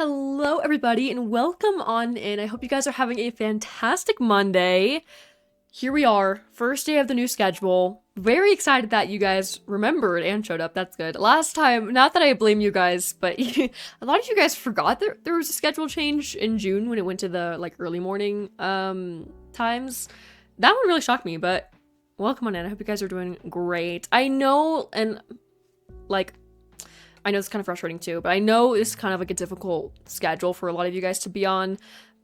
Hello, everybody, and welcome on in. I hope you guys are having a fantastic Monday. Here we are, first day of the new schedule. Very excited that you guys remembered and showed up. That's good. Last time, not that I blame you guys, but a lot of you guys forgot there was a schedule change in June when it went to the early morning times. That one really shocked me, but welcome on in. I hope you guys are doing great. I know, and I know it's kind of frustrating too, but I know it's kind of a difficult schedule for a lot of you guys to be on.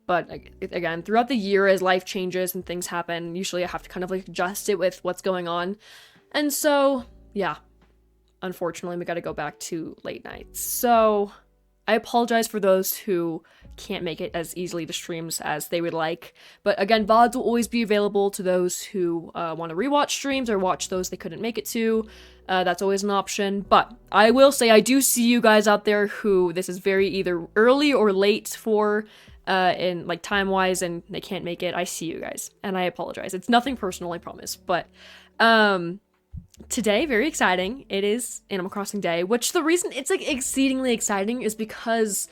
But again, throughout the year, as life changes and things happen, usually I have to kind of adjust it with what's going on. And so, yeah, unfortunately, we got to go back to late nights. So I apologize for those who can't make it as easily to streams as they would like. But again, VODs will always be available to those who want to rewatch streams or watch those they couldn't make it to. That's always an option. But I will say I do see you guys out there who this is very either early or late for in time-wise and they can't make it. I see you guys and I apologize. It's nothing personal, I promise. But today, very exciting. It is Animal Crossing Day, which the reason it's exceedingly exciting is because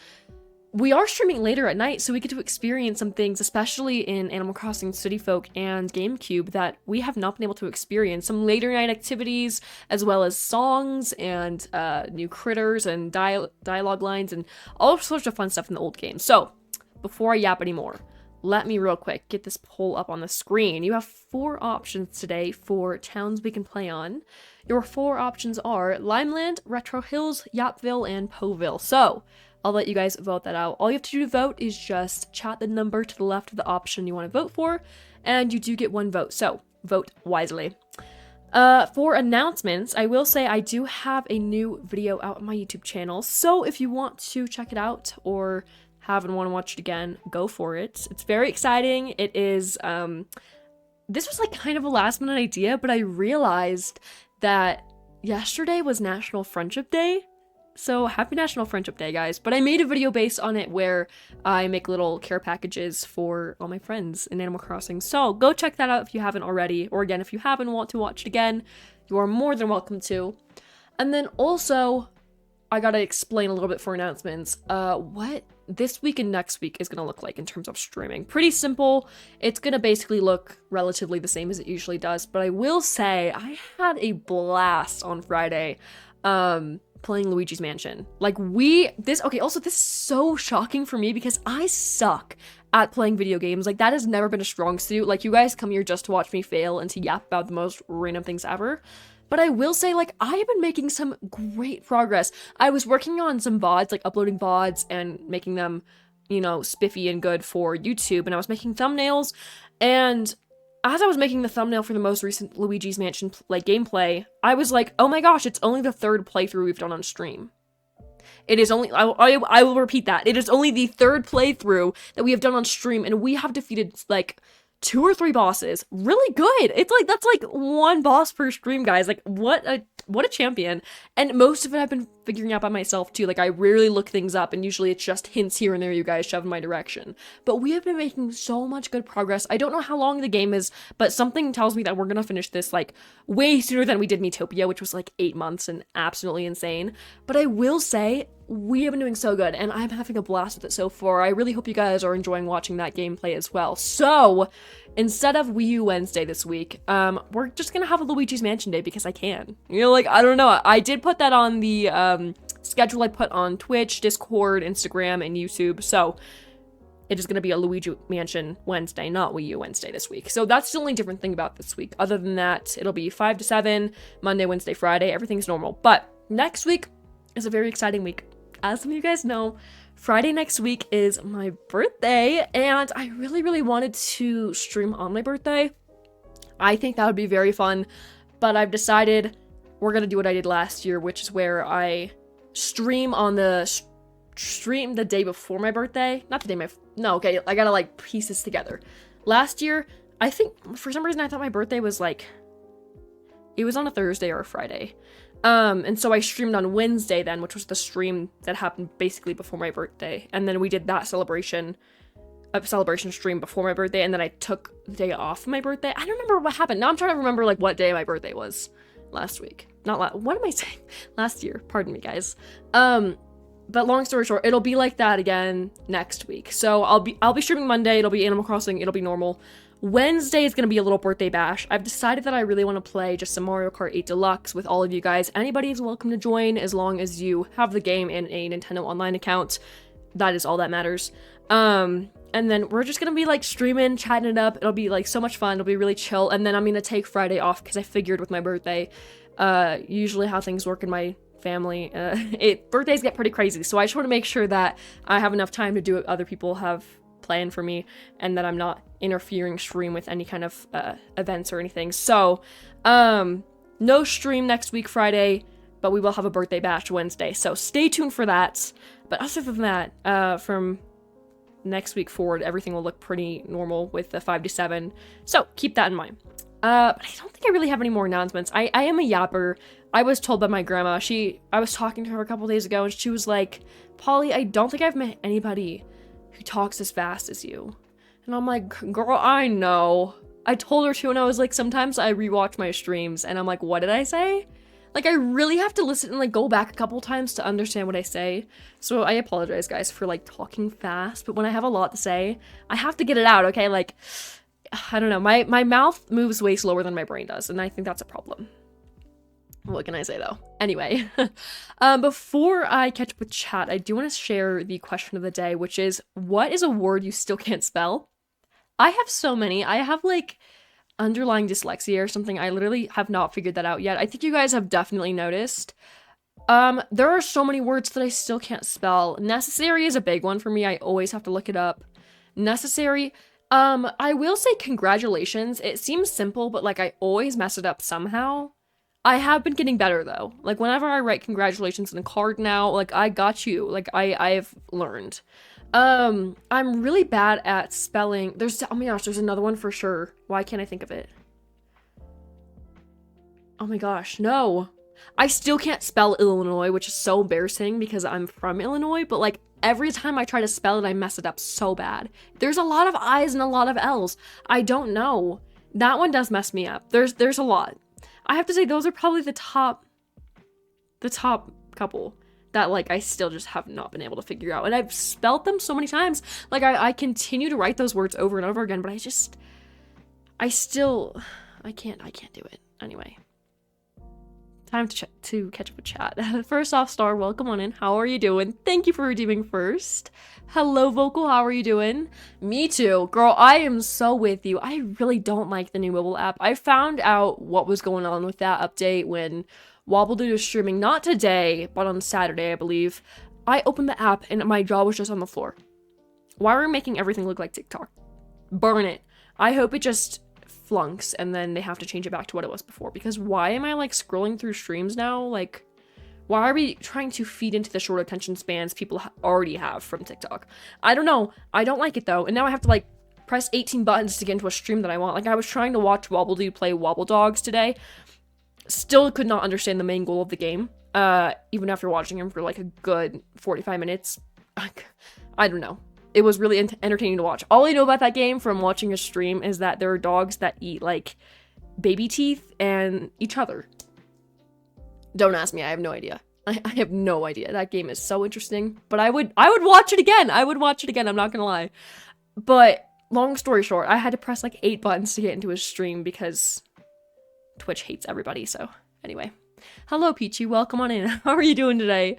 we are streaming later at night, so we get to experience some things, especially in Animal Crossing City Folk and GameCube, that we have not been able to experience. Some later night activities, as well as songs and new critters and dialogue lines and all sorts of fun stuff in the old game. So, before I yap anymore, let me real quick get this poll up on the screen. You have 4 options today for towns we can play on. Your 4 options are Limeland, Retro Hills, Yapville, and Poville. So, I'll let you guys vote that out. All you have to do to vote is just chat the number to the left of the option you want to vote for, and you do get 1 vote, so vote wisely. For announcements, I will say I do have a new video out on my YouTube channel, so if you want to check it out or haven't want to watch it again, go for it. It's very exciting. It is, this was kind of a last minute idea, but I realized that yesterday was National Friendship Day. So happy National Friendship Day, guys. But I made a video based on it where I make little care packages for all my friends in Animal Crossing. So go check that out if you haven't already. Or again, if you haven't want to watch it again, you are more than welcome to. And then also, I gotta explain a little bit for announcements. What this week and next week is gonna look like in terms of streaming. Pretty simple. It's gonna basically look relatively the same as it usually does. But I will say, I had a blast on Friday. Playing Luigi's Mansion. Also this is so shocking for me because I suck at playing video games. That has never been a strong suit. You guys come here just to watch me fail and to yap about the most random things ever. But I will say, I have been making some great progress. I was working on some VODs, uploading VODs and making them, spiffy and good for YouTube, and I was making thumbnails, and as I was making the thumbnail for the most recent Luigi's Mansion gameplay, I was like, oh my gosh, it's only the 3rd playthrough we've done on stream. It is only, I will repeat that. It is only the 3rd playthrough that we have done on stream, and we have defeated 2 or 3 bosses. Really good. It's that's 1 boss per stream, guys. What a champion. And most of it I've been figuring out by myself too. I rarely look things up, and usually it's just hints here and there you guys shove in my direction. But we have been making so much good progress. I don't know how long the game is, but something tells me that we're gonna finish this way sooner than we did Miitopia, which was 8 months and absolutely insane. But I will say, we have been doing so good, and I'm having a blast with it so far. I really hope you guys are enjoying watching that gameplay as well. So, instead of Wii U Wednesday this week, we're just gonna have a Luigi's Mansion Day because I can. I don't know. I did put that on the schedule I put on Twitch, Discord, Instagram, and YouTube. So, it is gonna be a Luigi Mansion Wednesday, not Wii U Wednesday this week. So that's the only different thing about this week. Other than that, it'll be 5 to 7, Monday, Wednesday, Friday. Everything's normal. But next week is a very exciting week. As some of you guys know, Friday next week is my birthday, and I really, really wanted to stream on my birthday. I think that would be very fun, but I've decided we're gonna do what I did last year, which is where I stream on the stream the day before my birthday. Not the day no, okay, I gotta piece this together. Last year, I think for some reason I thought my birthday was it was on a Thursday or a Friday. And so I streamed on Wednesday then, which was the stream that happened basically before my birthday. And then we did that celebration stream before my birthday, and then I took the day off of my birthday. I don't remember what happened. Now I'm trying to remember what day my birthday was last week. What am I saying? Last year. Pardon me, guys. but long story short, it'll be like that again next week. So I'll be streaming Monday, it'll be Animal Crossing, it'll be normal. Wednesday is going to be a little birthday bash. I've decided that I really want to play just some Mario Kart 8 Deluxe with all of you guys. Anybody is welcome to join as long as you have the game and a Nintendo Online account. That is all that matters. And then we're just going to be like streaming, chatting it up. It'll be like so much fun. It'll be really chill. And then I'm going to take Friday off because I figured with my birthday, usually how things work in my family, birthdays get pretty crazy. So I just want to make sure that I have enough time to do what other people have planned for me and that I'm not interfering stream with any kind of events or anything. So no stream next week Friday, but we will have a birthday bash Wednesday, so stay tuned for that. But other than that, from next week forward, everything will look pretty normal with the 5 to 7, so keep that in mind. But I don't think I really have any more announcements. I am a yapper. I was told by my grandma, I was talking to her a couple days ago and she was like, Polly, I don't think I've met anybody who talks as fast as you. And I'm like, girl, I know. I told her to, and I was like, sometimes I rewatch my streams and I'm like, what did I say? Like, I really have to listen and like go back a couple times to understand what I say. So I apologize, guys, for like talking fast, but when I have a lot to say, I have to get it out, okay? Like, I don't know, my mouth moves way slower than my brain does, and I think that's a problem. What can I say, though? Anyway, before I catch up with chat, I do want to share the question of the day, which is, what is a word you still can't spell? I have so many. I have, like, underlying dyslexia or something. I literally have not figured that out yet. I think you guys have definitely noticed. There are so many words that I still can't spell. Necessary is a big one for me. I always have to look it up. Necessary. I will say congratulations. It seems simple, but, like, I always mess it up somehow. I have been getting better, though. Like, whenever I write congratulations in a card now, like, I got you. Like, I've learned. I'm really bad at spelling. Oh my gosh, there's another one for sure. Why can't I think of it? Oh my gosh, no. I still can't spell Illinois, which is so embarrassing because I'm from Illinois, but, like, every time I try to spell it, I mess it up so bad. There's a lot of I's and a lot of L's. I don't know. That one does mess me up. There's a lot. I have to say, those are probably the top couple that, like, I still just have not been able to figure out. And I've spelled them so many times. Like, I continue to write those words over and over again, but I can't do it. Anyway. Time to catch up with chat. First off, Star, welcome on in. How are you doing? Thank you for redeeming first. Hello, Vocal, how are you doing? Me too. Girl, I am so with you. I really don't like the new mobile app. I found out what was going on with that update when Wobbledoo was streaming, not today, but on Saturday, I believe. I opened the app and my jaw was just on the floor. Why are we making everything look like TikTok? Burn it. I hope it just flunks and then they have to change it back to what it was before, because why am I like scrolling through streams now? Like, why are we trying to feed into the short attention spans people already have from TikTok? I don't know. I don't like it though. And now I have to like press 18 buttons to get into a stream that I want. Like, I was trying to watch Wobbledoo play Wobble Dogs today. Still could not understand the main goal of the game. Even after watching him for like a good 45 minutes. I don't know. It was really entertaining to watch. All I know about that game from watching a stream is that there are dogs that eat like baby teeth and each other. Don't ask me. I have no idea. I have no idea. That game is so interesting. But I would watch it again. I would watch it again. I'm not gonna lie. But long story short, I had to press like 8 buttons to get into a stream because Twitch hates everybody. So anyway, hello Peachy. Welcome on in. How are you doing today?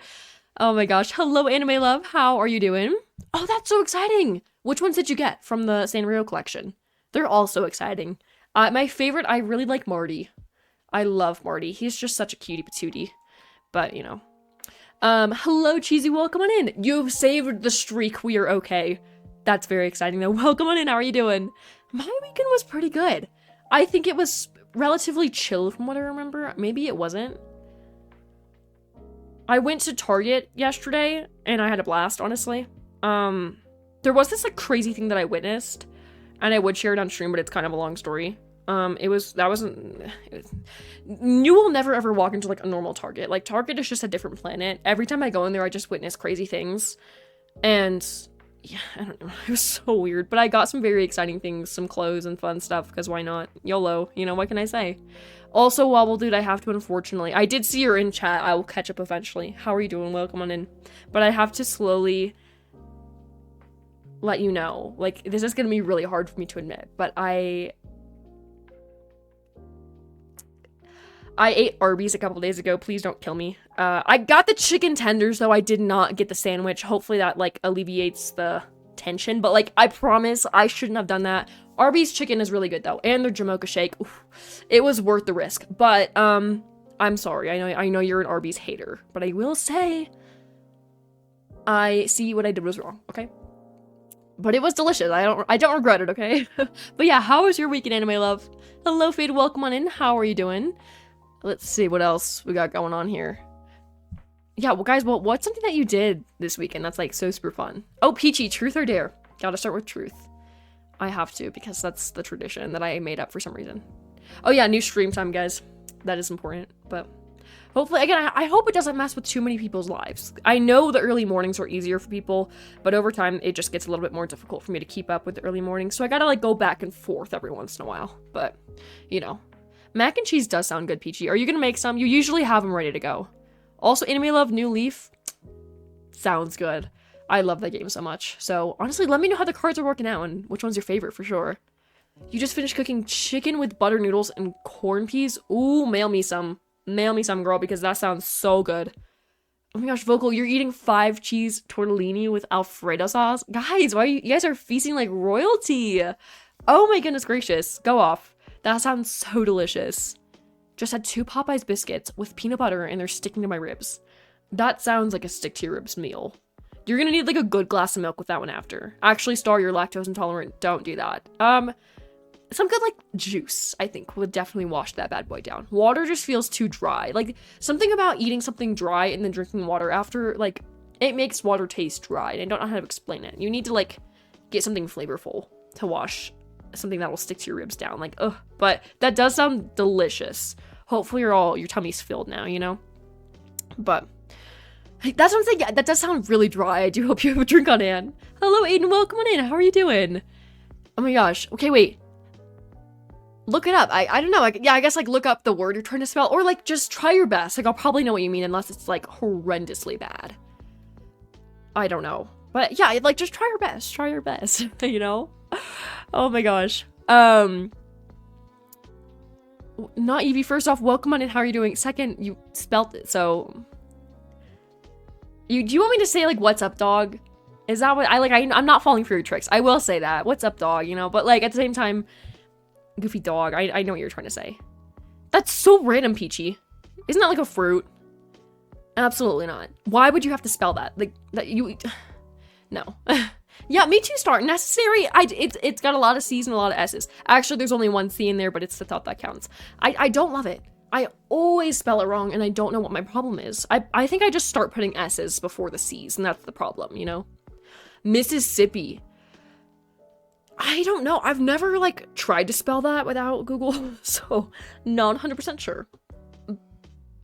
Oh my gosh. Hello Anime Love. How are you doing? Oh, that's so exciting. Which ones did you get from the Sanrio collection? They're all so exciting. My favorite, I really like Marty. I love Marty. He's just such a cutie patootie. But, you know. Hello, Cheesy. Welcome on in. You've saved the streak. We are okay. That's very exciting, though. Welcome on in. How are you doing? My weekend was pretty good. I think it was relatively chill from what I remember. Maybe it wasn't. I went to Target yesterday, and I had a blast, honestly. There was this, like, crazy thing that I witnessed, and I would share it on stream, but it's kind of a long story. You will never ever walk into like a normal Target. Like, Target is just a different planet. Every time I go in there, I just witness crazy things. And yeah, I don't know. It was so weird. But I got some very exciting things, some clothes and fun stuff, because why not? YOLO, you know, what can I say? Also, Wobble Dude, I have to, unfortunately. I did see you're in chat. I will catch up eventually. How are you doing? Welcome on in. But I have to slowly let you know. Like, this is going to be really hard for me to admit. But I ate Arby's a couple days ago. Please don't kill me. I got the chicken tenders, though. I did not get the sandwich. Hopefully that, like, alleviates the tension. But, like, I promise I shouldn't have done that. Arby's chicken is really good, though. And their Jamocha shake. Oof, it was worth the risk. But, I'm sorry. I know you're an Arby's hater. But I will say, I see what I did was wrong, okay? But it was delicious. I don't regret it, okay? But yeah, how was your weekend, anime love? Hello, Fade. Welcome on in. How are you doing? Let's see what else we got going on here. Yeah, well, guys, what's something that you did this weekend that's, like, so super fun? Oh, Peachy, truth or dare? Gotta start with truth. I have to, because that's the tradition that I made up for some reason. Oh, yeah, new stream time, guys. That is important, but hopefully, again, I hope it doesn't mess with too many people's lives. I know the early mornings are easier for people, but over time, it just gets a little bit more difficult for me to keep up with the early mornings, so I gotta, like, go back and forth every once in a while, but, you know. Mac and cheese does sound good, Peachy. Are you gonna make some? You usually have them ready to go. Also, Anime Love New Leaf sounds good. I love that game so much. So, honestly, let me know how the cards are working out and which one's your favorite for sure. You just finished cooking chicken with butter noodles and corn peas? Ooh, mail me some. Mail me some, girl, because that sounds so good. Oh my gosh, Vocal, you're eating 5 cheese tortellini with Alfredo sauce? Guys, why you guys are feasting like royalty? Oh my goodness gracious. Go off. That sounds so delicious. Just had 2 Popeyes biscuits with peanut butter and they're sticking to my ribs. That sounds like a stick to your ribs meal. You're gonna need like a good glass of milk with that one after. Actually, Star, you're lactose intolerant. Don't do that. Some good like juice, I think, would definitely wash that bad boy down. Water just feels too dry. Like, something about eating something dry and then drinking water after, like, it makes water taste dry. And I don't know how to explain it. You need to, like, get something flavorful to wash something that will stick to your ribs down. Like, ugh. But that does sound delicious. Hopefully your tummy's filled now, you know? But that's what I'm saying. Yeah, that does sound really dry. I do hope you have a drink on hand. Hello, Aiden. Welcome on in. How are you doing? Oh my gosh. Okay, wait. Look it up. I don't know. I guess, like, look up the word you're trying to spell. Or, like, just try your best. Like, I'll probably know what you mean unless it's, like, horrendously bad. I don't know. But, yeah, like, just try your best. Try your best. You know? Oh my gosh. Not Evie. First off, welcome on in. How are you doing? Second, you spelt it, so... Do you want me to say, like, what's up, dog? Is that what I'm not falling for your tricks. I will say that. What's up, dog? You know? But, like, at the same time... Goofy dog. I know what you're trying to say. That's so random, Peachy. Isn't that like a fruit? Absolutely not. Why would you have to spell that? Like, that you... No. Yeah, me too, Star. Necessary. It's got a lot of C's and a lot of S's. Actually, there's only one C in there, but it's the thought that counts. I don't love it. I always spell it wrong, and I don't know what my problem is. I think I just start putting S's before the C's, and that's the problem, you know? Mississippi. I don't know. I've never, like, tried to spell that without Google, so not 100% sure.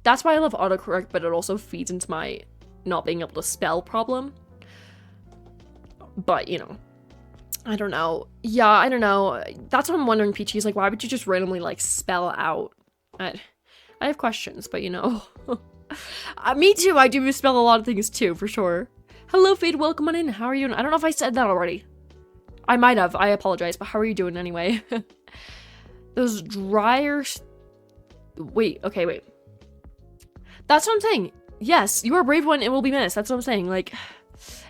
That's why I love autocorrect, but it also feeds into my not being able to spell problem. But, you know, I don't know. Yeah, I don't know. That's what I'm wondering, Peachy. Is like, why would you just randomly, like, spell out? I have questions, but, you know. Me too. I do misspell a lot of things, too, for sure. Hello, Fade. Welcome on in. How are you? I don't know if I said that already. I might have. I apologize, but how are you doing anyway? Those drier... Wait, okay, wait. That's what I'm saying. Yes, you are a brave one and will be missed. That's what I'm saying. Like,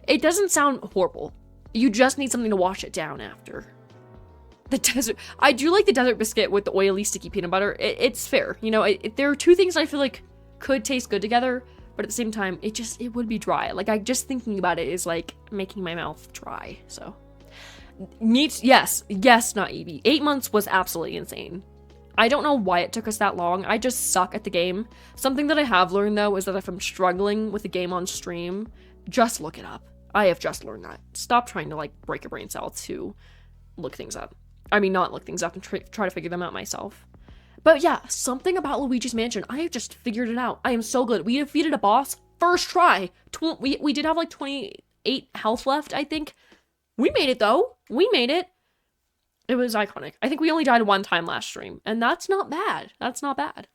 it doesn't sound horrible. You just need something to wash it down after. The desert... I do like the desert biscuit with the oily, sticky peanut butter. It's fair. You know, there are two things I feel like could taste good together, but at the same time, it would be dry. Like, just thinking about it is, like, making my mouth dry, so... Yes, not Evie. 8 months was absolutely insane. I don't know why it took us that long. I just suck at the game. Something that I have learned, though, is that if I'm struggling with a game on stream, just look it up. I have just learned that. Stop trying to, like, break a brain cell to look things up. I mean, not look things up and try to figure them out myself. But yeah, something about Luigi's Mansion. I have just figured it out. I am so good. We defeated a boss first try. We did have, like, 28 health left, I think. We made it, though. We made it. It was iconic. I think we only died one time last stream, and that's not bad. That's not bad.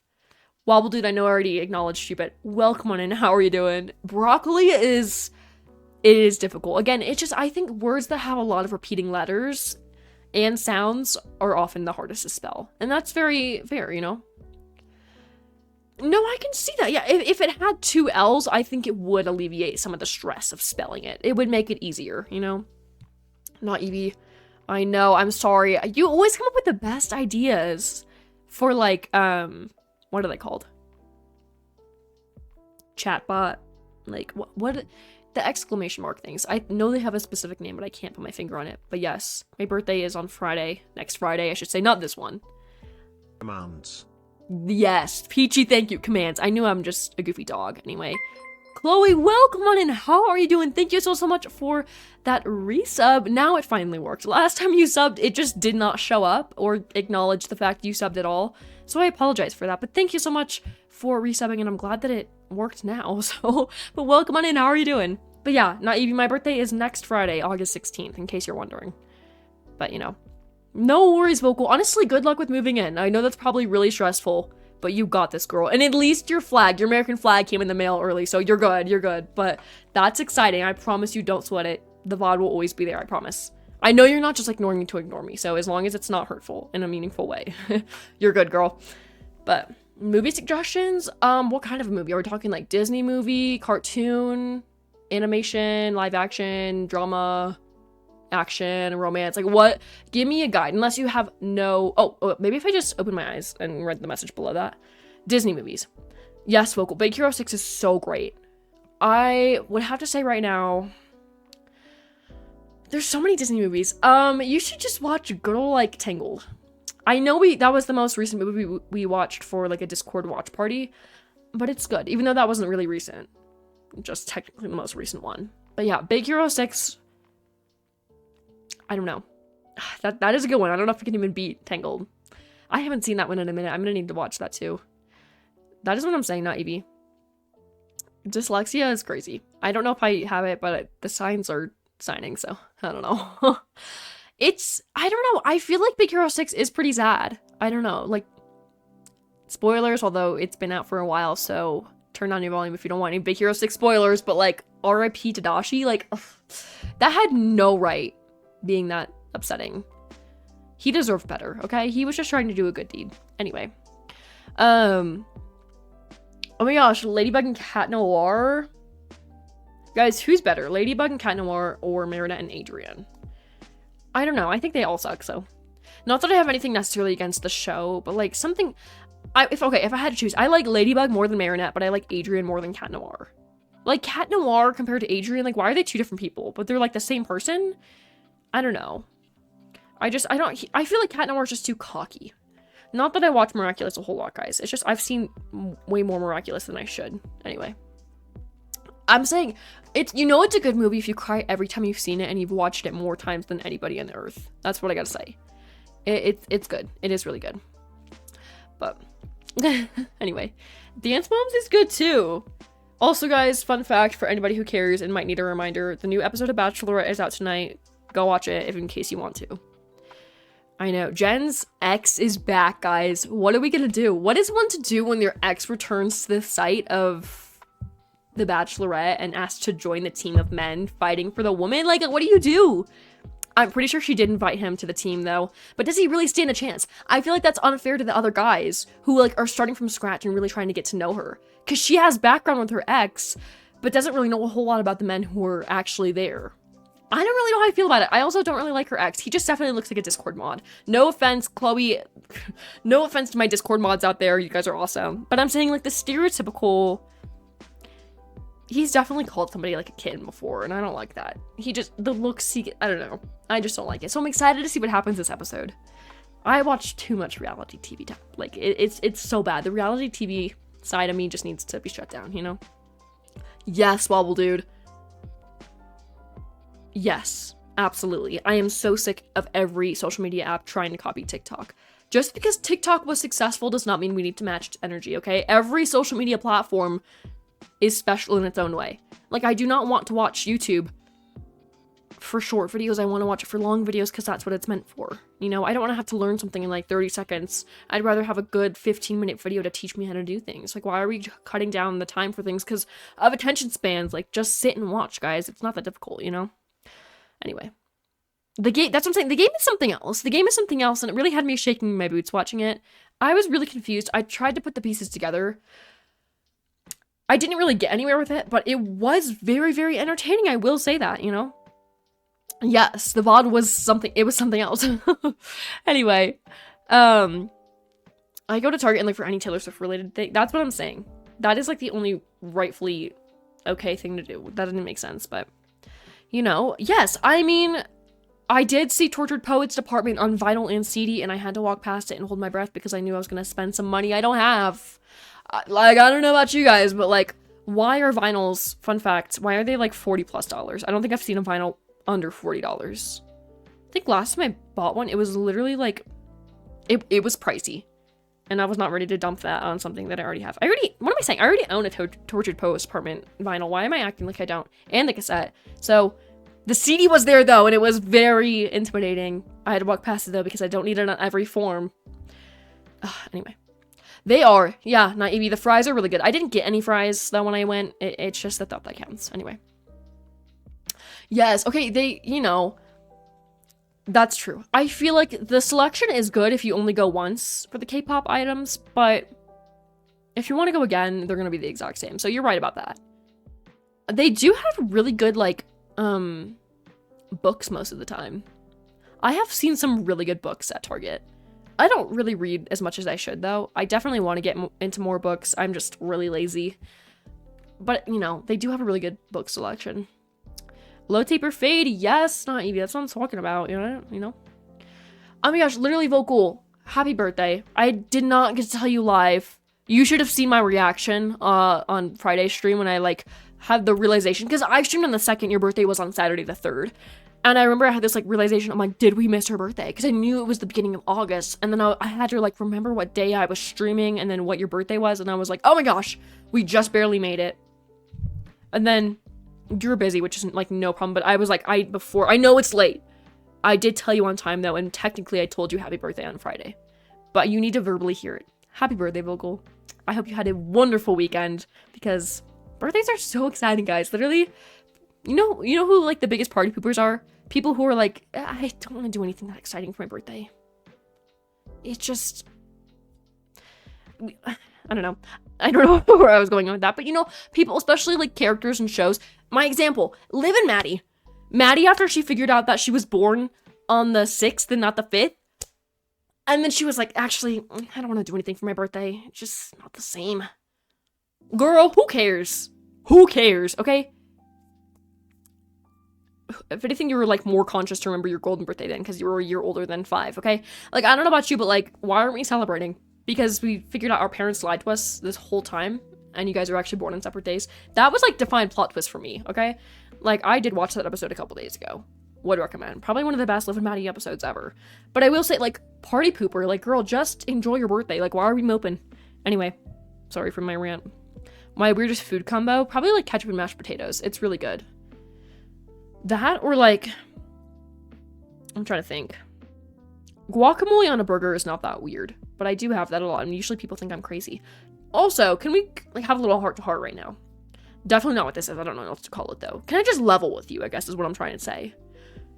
Wobble Dude, I know I already acknowledged you, but welcome on in. How are you doing? Broccoli is... It is difficult. Again, it's just, I think words that have a lot of repeating letters and sounds are often the hardest to spell. And that's very fair, you know? No, I can see that. Yeah, if it had 2 L's, I think it would alleviate some of the stress of spelling it. It would make it easier, you know? Not Evie. I know, I'm sorry. You always come up with the best ideas for, like, what are they called? Chatbot. Like, what? The exclamation mark things. I know they have a specific name, but I can't put my finger on it. But yes, my birthday is on Friday. Next Friday, I should say. Not this one. Commands. Yes. Peachy, thank you. Commands. I knew I'm just a goofy dog. Anyway. Chloe, welcome on in. How are you doing? Thank you so much for that resub. Now it finally worked. Last time you subbed, it just did not show up or acknowledge the fact you subbed at all. So I apologize for that. But thank you so much for resubbing, and I'm glad that it worked now. So, but welcome on in. How are you doing? But yeah, not even my birthday is next Friday, August 16th, in case you're wondering. But you know, no worries, Vocal. Honestly, good luck with moving in. I know that's probably really stressful, but you got this, girl. And at least your flag, your American flag, came in the mail early, so you're good, you're good. But that's exciting. I promise you, don't sweat it. The VOD will always be there, I promise. I know you're not just ignoring me to ignore me, so as long as it's not hurtful in a meaningful way, you're good, girl. But movie suggestions? What kind of a movie? Are we talking like Disney movie, cartoon, animation, live action, drama, action, romance? Like what? Give me a guide, unless you have no... Oh, maybe if I just open my eyes and read the message below that. Disney movies. Yes, Vocal. Big Hero 6 is so great. I would have to say right now... There's so many Disney movies. You should just watch Good Ol' Like Tangled. I know that was the most recent movie we watched for like a Discord watch party, but it's good, even though that wasn't really recent. Just technically the most recent one. But yeah, Big Hero 6, I don't know. That is a good one. I don't know if we can even beat Tangled. I haven't seen that one in a minute. I'm gonna need to watch that too. That is what I'm saying, not Evie. Dyslexia is crazy. I don't know if I have it, but the signs are signing, so I don't know. I don't know. I feel like Big Hero 6 is pretty sad. I don't know. Like, spoilers, although it's been out for a while, so turn down your volume if you don't want any Big Hero 6 spoilers, but like, R.I.P. Tadashi, like, ugh, that had no right being that upsetting. He deserved better, okay? He was just trying to do a good deed. Anyway. Oh my gosh, Ladybug and Cat Noir? Guys, who's better? Ladybug and Cat Noir or Marinette and Adrian? I don't know. I think they all suck, so. Not that I have anything necessarily against the show, but like something... If I had to choose, I like Ladybug more than Marinette, but I like Adrian more than Cat Noir. Like, Cat Noir compared to Adrian, like, why are they two different people? But they're like the same person? I don't know. I feel like Cat Noir is just too cocky. Not that I watch Miraculous a whole lot, guys. It's just I've seen way more Miraculous than I should. Anyway. I'm saying, it's a good movie if you cry every time you've seen it and you've watched it more times than anybody on the earth. That's what I gotta say. It's good. It is really good. But, anyway. Dance Moms is good too. Also, guys, fun fact for anybody who cares and might need a reminder, the new episode of Bachelorette is out tonight. Go watch it in case you want to. I know. Jen's ex is back, guys. What are we gonna do? What is one to do when your ex returns to the site of the Bachelorette and asked to join the team of men fighting for the woman? Like, what do you do? I'm pretty sure she did invite him to the team, though. But does he really stand a chance? I feel like that's unfair to the other guys who, like, are starting from scratch and really trying to get to know her. Because she has background with her ex, but doesn't really know a whole lot about the men who are actually there. I don't really know how I feel about it. I also don't really like her ex. He just definitely looks like a Discord mod. No offense, Chloe. No offense to my Discord mods out there. You guys are awesome. But I'm saying, like, the stereotypical... He's definitely called somebody like a kitten before, and I don't like that. The looks I don't know. I just don't like it. So I'm excited to see what happens this episode. I watch too much reality TV. Like, it's so bad. The reality TV side of me just needs to be shut down, you know? Yes, Wobble Dude. Yes, absolutely. I am so sick of every social media app trying to copy TikTok. Just because TikTok was successful does not mean we need to match its energy, okay? Every social media platform is special in its own way. Like, I do not want to watch YouTube for short videos. I want to watch it for long videos because that's what it's meant for. You know, I don't want to have to learn something in like 30 seconds. I'd rather have a good 15-minute video to teach me how to do things. Like, why are we cutting down the time for things because of attention spans? Like, just sit and watch, guys. It's not that difficult, you know? Anyway. The game, that's what I'm saying. The game is something else. The game is something else, and it really had me shaking my boots watching it. I was really confused. I tried to put the pieces together. I didn't really get anywhere with it, but it was very, very entertaining. I will say that, you know? Yes, the VOD was something, it was something else. Anyway, I go to Target and look for any Taylor Swift related thing. That's what I'm saying. That is like the only rightfully okay thing to do. That didn't make sense, but, you know, yes, I mean, I did see Tortured Poets Department on vinyl and CD, and I had to walk past it and hold my breath because I knew I was going to spend some money I don't have. Like, I don't know about you guys, but, like, why are vinyls, fun fact, why are they, like, $40+? I don't think I've seen a vinyl under $40. I think last time I bought one, it was literally, like, it was pricey. And I was not ready to dump that on something that I already have. What am I saying? I already own a Tortured Poets Department vinyl. Why am I acting like I don't? And the cassette. So, the CD was there, though, and it was very intimidating. I had to walk past it, though, because I don't need it on every form. Anyway. They are. Yeah, Naivi. The fries are really good. I didn't get any fries, though, when I went. It's just the thought that counts. Anyway. Yes. Okay, they, you know, that's true. I feel like the selection is good if you only go once for the K-pop items, but if you want to go again, they're going to be the exact same. So you're right about that. They do have really good, like, books most of the time. I have seen some really good books at Target. I don't really read as much as I should, though. I definitely want to get into more books. I'm just really lazy. But, you know, they do have a really good book selection. Low taper fade, yes, not Evie. That's what I'm talking about, you know? Oh my gosh, literally vocal. Happy birthday. I did not get to tell you live. You should have seen my reaction on Friday's stream when I, like, had the realization. Because I streamed on the 2nd, your birthday was on Saturday the 3rd. And I remember I had this, like, realization. I'm like, did we miss her birthday? Because I knew it was the beginning of August. And then I had to, like, remember what day I was streaming and then what your birthday was. And I was like, oh my gosh, we just barely made it. And then you were busy, which isn't, like, no problem. But I was like, I know it's late. I did tell you on time, though. And technically, I told you happy birthday on Friday. But you need to verbally hear it. Happy birthday, Vocal. I hope you had a wonderful weekend. Because birthdays are so exciting, guys. Literally, you know who, like, the biggest party poopers are? People who are like, I don't want to do anything that exciting for my birthday. It's just, I don't know. I don't know where I was going with that. But, you know, people, especially, like, characters and shows. My example, Liv and Maddie. Maddie, after she figured out that she was born on the 6th and not the 5th. And then she was like, actually, I don't want to do anything for my birthday. It's just not the same. Girl, who cares? Who cares, okay? If anything, you were, like, more conscious to remember your golden birthday then, because you were a year older than 5, okay? Like, I don't know about you, but, like, why aren't we celebrating? Because we figured out our parents lied to us this whole time, and you guys are actually born on separate days. That was, like, defined plot twist for me, okay? Like, I did watch that episode a couple days ago. Would recommend. Probably one of the best Liv and Maddie episodes ever. But I will say, like, party pooper, like, girl, just enjoy your birthday. Like, why are we moping? Anyway, sorry for my rant. My weirdest food combo, probably, like, ketchup and mashed potatoes. It's really good. That or, like, I'm trying to think. Guacamole on a burger is not that weird, but I do have that a lot, and usually people think I'm crazy. Also, can we, like, have a little heart-to-heart right now? Definitely not what this is. I don't know what else to call it, though. Can I just level with you, I guess, is what I'm trying to say.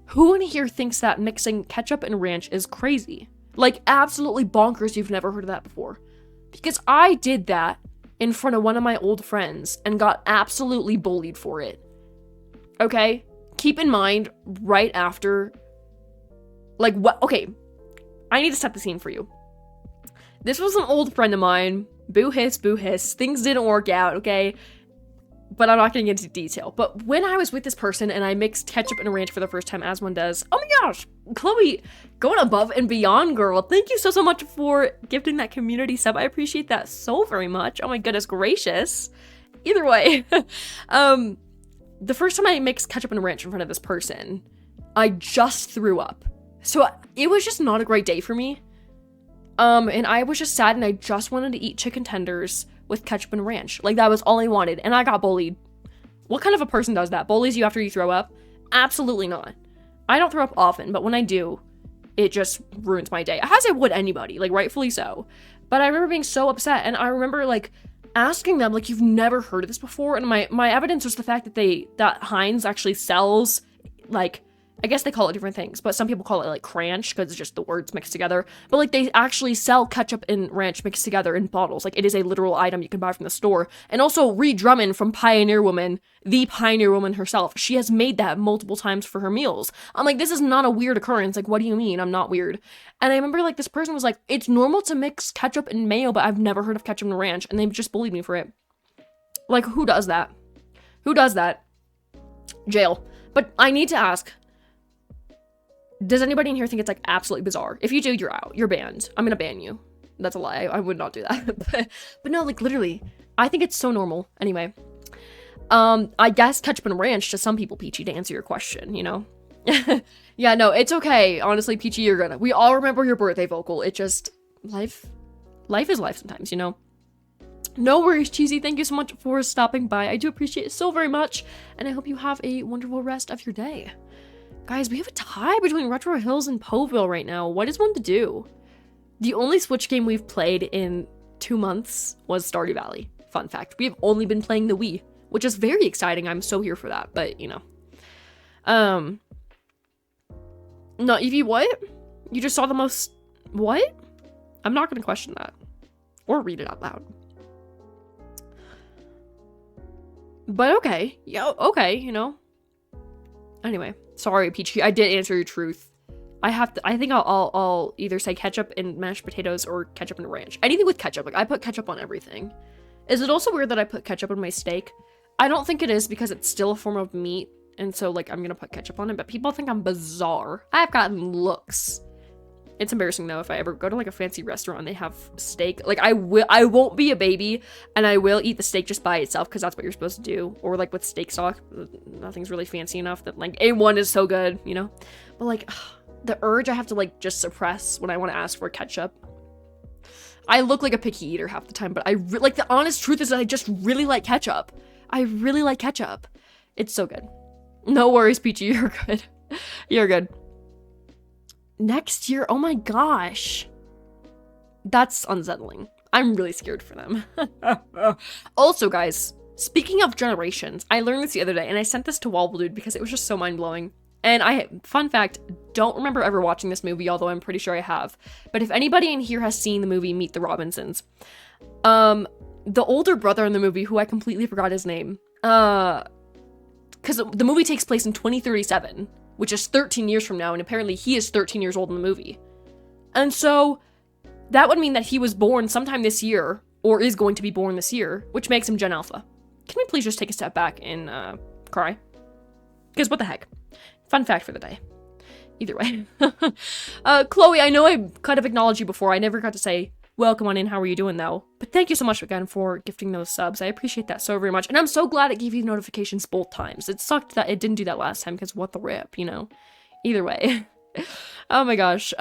Who in here thinks that mixing ketchup and ranch is crazy? Like, absolutely bonkers, you've never heard of that before. Because I did that in front of one of my old friends and got absolutely bullied for it. Okay? Keep in mind, right after, like, what, okay, I need to set the scene for you. This was an old friend of mine, boo hiss, things didn't work out, okay, but I'm not getting into detail. But when I was with this person and I mixed ketchup and ranch for the first time, as one does, oh my gosh, Chloe, going above and beyond, girl, thank you so much for gifting that community sub, I appreciate that so very much, oh my goodness gracious, either way, the first time I mixed ketchup and ranch in front of this person, I just threw up. So it was just not a great day for me. And I was just sad and I just wanted to eat chicken tenders with ketchup and ranch. Like, that was all I wanted. And I got bullied. What kind of a person does that? Bullies you after you throw up? Absolutely not. I don't throw up often, but when I do, it just ruins my day. As it would anybody, like, rightfully so. But I remember being so upset, and I remember, like, asking them, like, you've never heard of this before? And my evidence was the fact that Heinz actually sells, like, I guess they call it different things, but some people call it, like, cranch, because it's just the words mixed together. But, like, they actually sell ketchup and ranch mixed together in bottles. Like, it is a literal item you can buy from the store. And also, Ree Drummond from Pioneer Woman, the Pioneer Woman herself, she has made that multiple times for her meals. I'm like, this is not a weird occurrence. Like, what do you mean? I'm not weird. And I remember, like, this person was like, it's normal to mix ketchup and mayo, but I've never heard of ketchup and ranch. And they just bullied me for it. Like, who does that? Who does that? Jail. But I need to ask, does anybody in here think it's, like, absolutely bizarre? If you do, you're out. You're banned. I'm gonna ban you. That's a lie. I would not do that. but no, like, literally, I think it's so normal. Anyway. I guess ketchup and ranch to some people, Peachy, to answer your question, you know? Yeah, no, it's okay. Honestly, Peachy, you're gonna. We all remember your birthday vocal. It just, life is life sometimes, you know? No worries, Cheesy. Thank you so much for stopping by. I do appreciate it so very much. And I hope you have a wonderful rest of your day. Guys, we have a tie between Retro Hills and Poville right now. What is one to do? The only Switch game we've played in 2 months was Stardew Valley. Fun fact. We have only been playing the Wii, which is very exciting. I'm so here for that, but, you know. No, Evie, what? You just saw the most... What? I'm not gonna question that. Or read it out loud. But okay. Yeah, okay, you know. Anyway. Sorry, Peachy. I did answer your truth. I think I'll either say ketchup and mashed potatoes or ketchup and ranch. Anything with ketchup. Like, I put ketchup on everything. Is it also weird that I put ketchup on my steak? I don't think it is because it's still a form of meat. And so, like, I'm gonna put ketchup on it. But people think I'm bizarre. I've gotten looks. It's embarrassing, though, if I ever go to, like, a fancy restaurant and they have steak. Like, I won't be a baby, and I will eat the steak just by itself, because that's what you're supposed to do. Or, like, with steak stock, nothing's really fancy enough that, like, A1 is so good, you know? But, like, the urge I have to, like, just suppress when I want to ask for ketchup. I look like a picky eater half the time, but like, the honest truth is that I just really like ketchup. I really like ketchup. It's so good. No worries, Peachy, you're good. You're good. Next year, oh my gosh. That's unsettling. I'm really scared for them. Also, guys, speaking of generations, I learned this the other day, and I sent this to Wobbledude because it was just so mind-blowing. And fun fact, don't remember ever watching this movie, although I'm pretty sure I have. But if anybody in here has seen the movie Meet the Robinsons, the older brother in the movie, who I completely forgot his name, because the movie takes place in 2037, which is 13 years from now, and apparently he is 13 years old in the movie. And so, that would mean that he was born sometime this year, or is going to be born this year, which makes him Gen Alpha. Can we please just take a step back and, cry? Because what the heck? Fun fact for the day. Either way. Chloe, I know I kind of acknowledged you before. I never got to say, welcome on in, how are you doing, though? But thank you so much again for gifting those subs. I appreciate that so very much. And I'm so glad it gave you notifications both times. It sucked that it didn't do that last time, because what the rip, you know? Either way. Oh my gosh.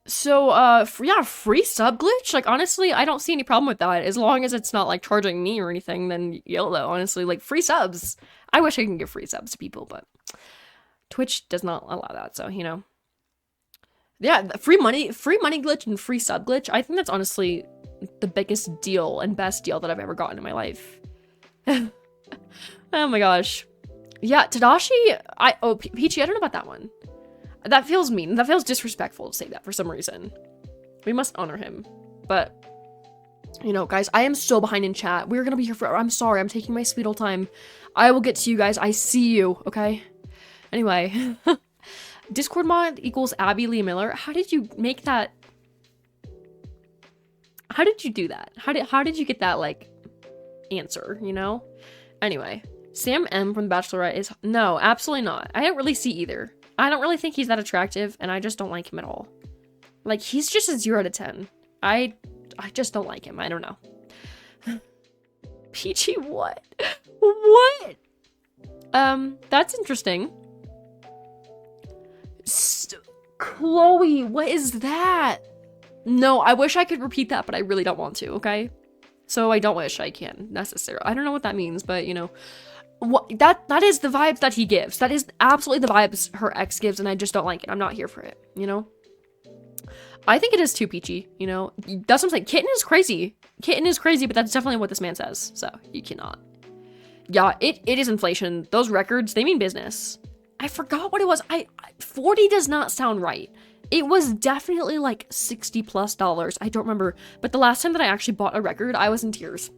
So, yeah, free sub glitch? Like, honestly, I don't see any problem with that. As long as it's not, like, charging me or anything, then YOLO, honestly. Like, free subs. I wish I could give free subs to people, but Twitch does not allow that, so, you know. Yeah, free money glitch and free sub glitch. I think that's honestly the biggest deal and best deal that I've ever gotten in my life. Oh my gosh. Yeah, Tadashi, Peachy, I don't know about that one. That feels mean. That feels disrespectful to say that for some reason. We must honor him. But, you know, guys, I am so behind in chat. We're gonna be here forever. I'm sorry. I'm taking my sweet old time. I will get to you guys. I see you, okay? Anyway. Discord mod equals Abby Lee Miller. How did you make that? How did you do that? How did you get that, like, answer, you know? Anyway. Sam M from The Bachelorette is... No, absolutely not. I don't really see either. I don't really think he's that attractive, and I just don't like him at all. Like, he's just a 0 out of 10. I just don't like him. I don't know. Peachy, what? What? That's interesting. Chloe, what is that? No, I wish I could repeat that, but I really don't want to, okay? So I don't wish I can, necessarily. I don't know what that means, but, you know. that is the vibes that he gives. That is absolutely the vibes her ex gives, and I just don't like it. I'm not here for it, you know? I think it is too peachy, you know? That's what I'm saying. Kitten is crazy. Kitten is crazy, but that's definitely what this man says, so you cannot. Yeah, it is inflation. Those records, they mean business. I forgot what it was. 40 does not sound right. It was definitely like $60+. I don't remember. But the last time that I actually bought a record, I was in tears.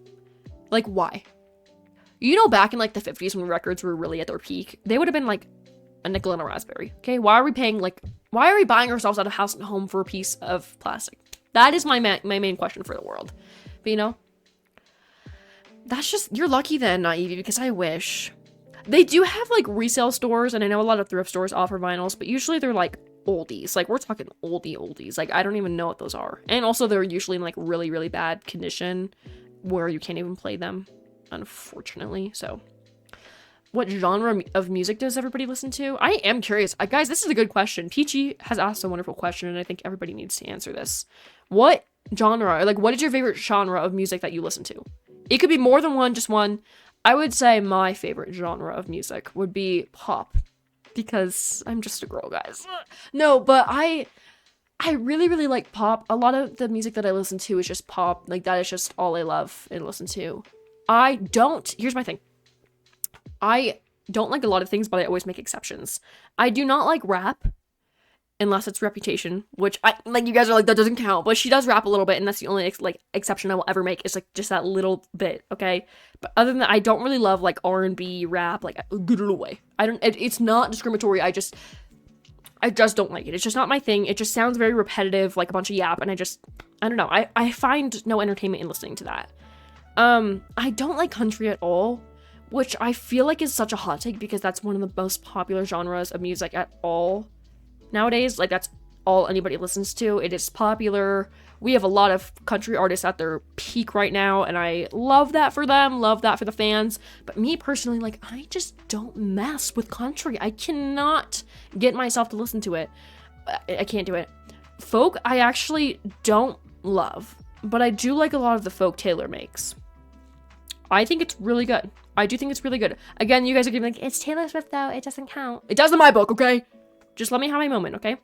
Like, why? You know, back in like the 50s when records were really at their peak, they would have been like a nickel and a raspberry. Okay, why are we buying ourselves out of house and home for a piece of plastic? That is my main question for the world. But you know, that's just, you're lucky then, not Evie, because I wish. They do have like resale stores, and I know a lot of thrift stores offer vinyls, but usually they're like oldies. Like, we're talking oldies. Like, I don't even know what those are. And also they're usually in like really, really bad condition where you can't even play them, unfortunately. So what genre of music does everybody listen to? I am curious. Guys, this is a good question. Peachy has asked a wonderful question, and I think everybody needs to answer this. What genre, or like, what is your favorite genre of music that you listen to? It could be more than one, just one. I would say my favorite genre of music would be pop, because I'm just a girl, guys. No, but I really, really like pop. A lot of the music that I listen to is just pop. Like, that is just all I love and listen to. Here's my thing. I don't like a lot of things, but I always make exceptions. I do not like rap, unless it's Reputation, which you guys are like, that doesn't count, but she does rap a little bit, and that's the only exception I will ever make, is like just that little bit, okay? But other than that, I don't really love like R&B rap, like, get it away. It's not discriminatory, I just don't like it. It's just not my thing. It just sounds very repetitive, like a bunch of yap, and I don't know. I find no entertainment in listening to that. I don't like country at all, which I feel like is such a hot take, because that's one of the most popular genres of music at all nowadays. Like, that's all anybody listens to. It is popular. We have a lot of country artists at their peak right now, and I love that for them, love that for the fans. But me personally, like, I just don't mess with country. I cannot get myself to listen to it. I can't do it. Folk, I actually don't love, but I do like a lot of the folk Taylor makes. I think it's really good. I do think it's really good. Again, you guys are gonna be like, it's Taylor Swift though, it doesn't count. It does in my book, okay? Just let me have my moment, okay?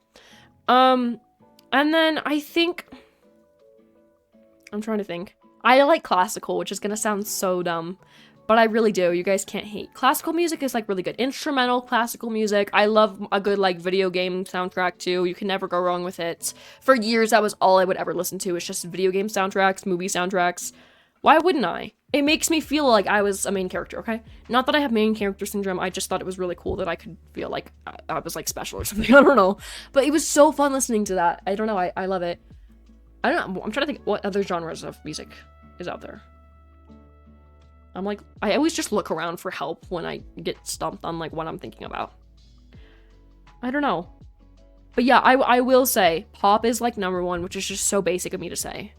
And then I think, I'm trying to think. I like classical, which is gonna sound so dumb, but I really do. You guys can't hate. Classical music is like really good. Instrumental classical music. I love a good like video game soundtrack too. You can never go wrong with it. For years, that was all I would ever listen to. It's just video game soundtracks, movie soundtracks. Why wouldn't I? It makes me feel like I was a main character, okay? Not that I have main character syndrome, I just thought it was really cool that I could feel like I was like special or something, I don't know. But it was so fun listening to that. I don't know, I love it. I don't know, I'm trying to think what other genres of music is out there. I'm like, I always just look around for help when I get stumped on like what I'm thinking about. I don't know. But yeah, I will say, pop is like #1, which is just so basic of me to say.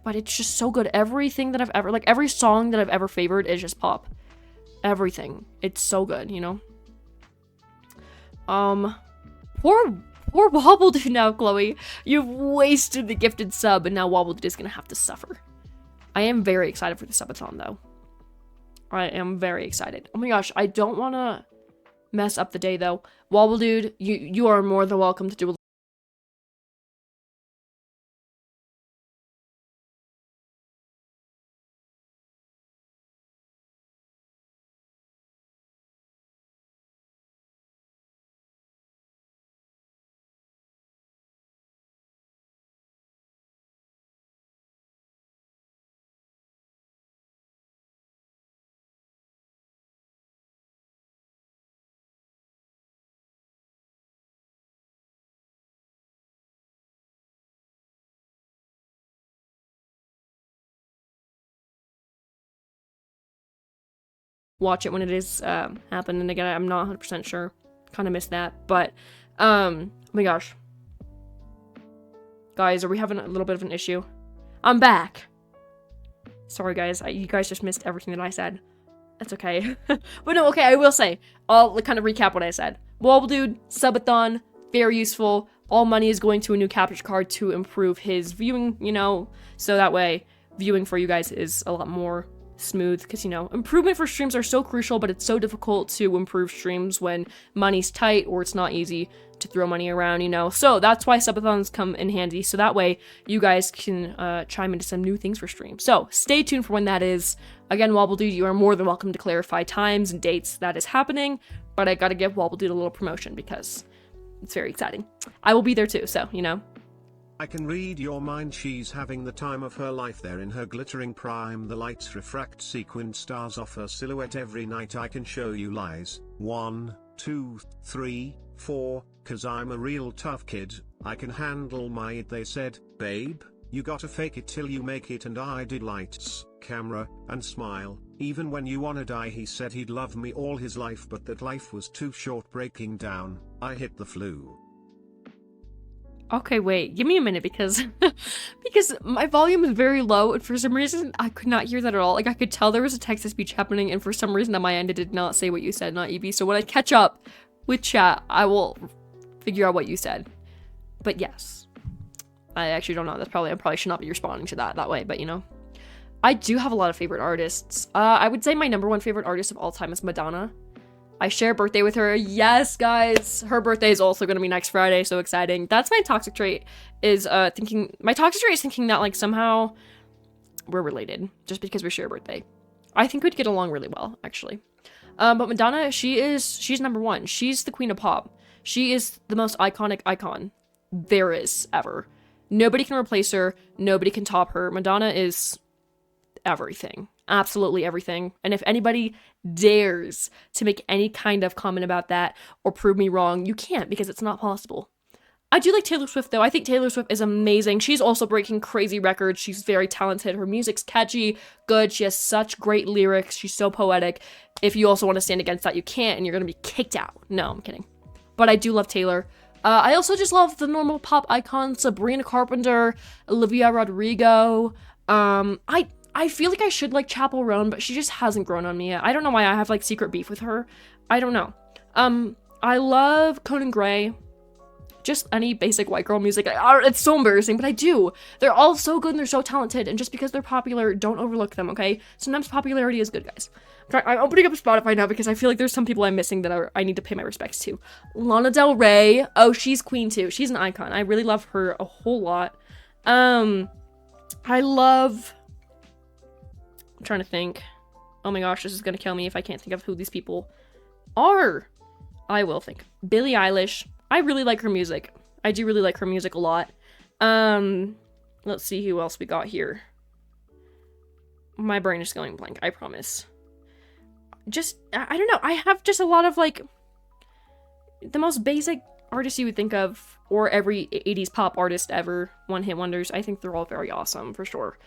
But it's just so good. Everything that I've ever, like, every song that I've ever favored is just pop. Everything. It's so good, you know? Poor Wobble Dude now, Chloe. You've wasted the gifted sub, and now Wobble Dude is gonna have to suffer. I am very excited for the subathon, though. I am very excited. Oh my gosh, I don't want to mess up the day, though. Wobble Dude, you are more than welcome to do a watch it when it is happening. And again, I'm not 100% sure. Kind of missed that. But, oh my gosh. Guys, are we having a little bit of an issue? I'm back. Sorry, guys. You guys just missed everything that I said. That's okay. But no, okay, I will say. I'll kind of recap what I said. Wobble Dude, subathon, very useful. All money is going to a new capture card to improve his viewing, you know, so that way viewing for you guys is a lot more smooth, because, you know, improvement for streams are so crucial, but it's so difficult to improve streams when money's tight or it's not easy to throw money around, you know. So that's why subathons come in handy, so that way you guys can chime into some new things for stream. So stay tuned for when that is. Again, Wobbledude, you are more than welcome to clarify times and dates that is happening, but I gotta give Wobbledude a little promotion because it's very exciting. I will be there too, so, you know. I can read your mind. She's having the time of her life there in her glittering prime. The lights refract sequined stars off her silhouette every night. I can show you lies. 1, 2, 3, 4, 'cause I'm a real tough kid. I can handle my it. They said, babe, you gotta fake it till you make it, and I did. Lights, camera, and smile. Even when you wanna die. He said he'd love me all his life, but that life was too short. Breaking down, I hit the flu. Okay, wait, give me a minute because because my volume is very low, and for some reason I could not hear that at all. Like, I could tell there was a text-to-speech happening, and for some reason on my end it did not say what you said, not Evie. So when I catch up with chat, I will figure out what you said. But yes, I actually don't know. I probably should not be responding to that way, but you know. I do have a lot of favorite artists. I would say my number one favorite artist of all time is Madonna. I share a birthday with her. Yes, guys. Her birthday is also going to be next Friday. So exciting. That's my toxic trait, is thinking that like somehow we're related just because we share a birthday. I think we'd get along really well, actually. But Madonna, she's number one. She's the queen of pop. She is the most iconic icon there is ever. Nobody can replace her. Nobody can top her. Madonna is everything. Absolutely everything. And if anybody dares to make any kind of comment about that or prove me wrong, you can't, because it's not possible. I do like Taylor Swift though. I think Taylor Swift is amazing. She's also breaking crazy records. She's very talented. Her music's catchy, good. She has such great lyrics. She's so poetic. If you also want to stand against that, you can't, and you're going to be kicked out. No, I'm kidding. But I do love Taylor. I also just love the normal pop icons. Sabrina Carpenter, Olivia Rodrigo. I feel like I should like Chappell Roan, but she just hasn't grown on me yet. I don't know why I have like secret beef with her. I don't know. I love Conan Gray. Just any basic white girl music. It's so embarrassing, but I do. They're all so good and they're so talented, and just because they're popular, don't overlook them, okay? Sometimes popularity is good, guys. I'm opening up Spotify now because I feel like there's some people I'm missing that I need to pay my respects to. Lana Del Rey. Oh, she's queen too. She's an icon. I really love her a whole lot. I love... I'm trying to think. Oh my gosh, this is gonna kill me if I can't think of who these people are. I will think. Billie Eilish. I really like her music. I do really like her music a lot. Let's see who else we got here. My brain is going blank, I promise. Just, I don't know. I have just a lot of, like, the most basic artists you would think of, or every 80s pop artist ever, one-hit wonders. I think they're all very awesome, for sure.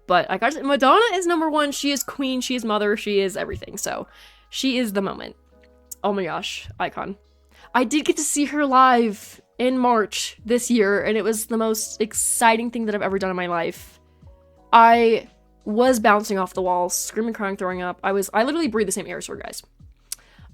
But I got Madonna is number one. She is queen. She is mother. She is everything. So she is the moment. Oh my gosh, icon. I did get to see her live in March this year, and it was the most exciting thing that I've ever done in my life. I was bouncing off the walls, screaming, crying, throwing up. I literally breathed the same air as her, guys.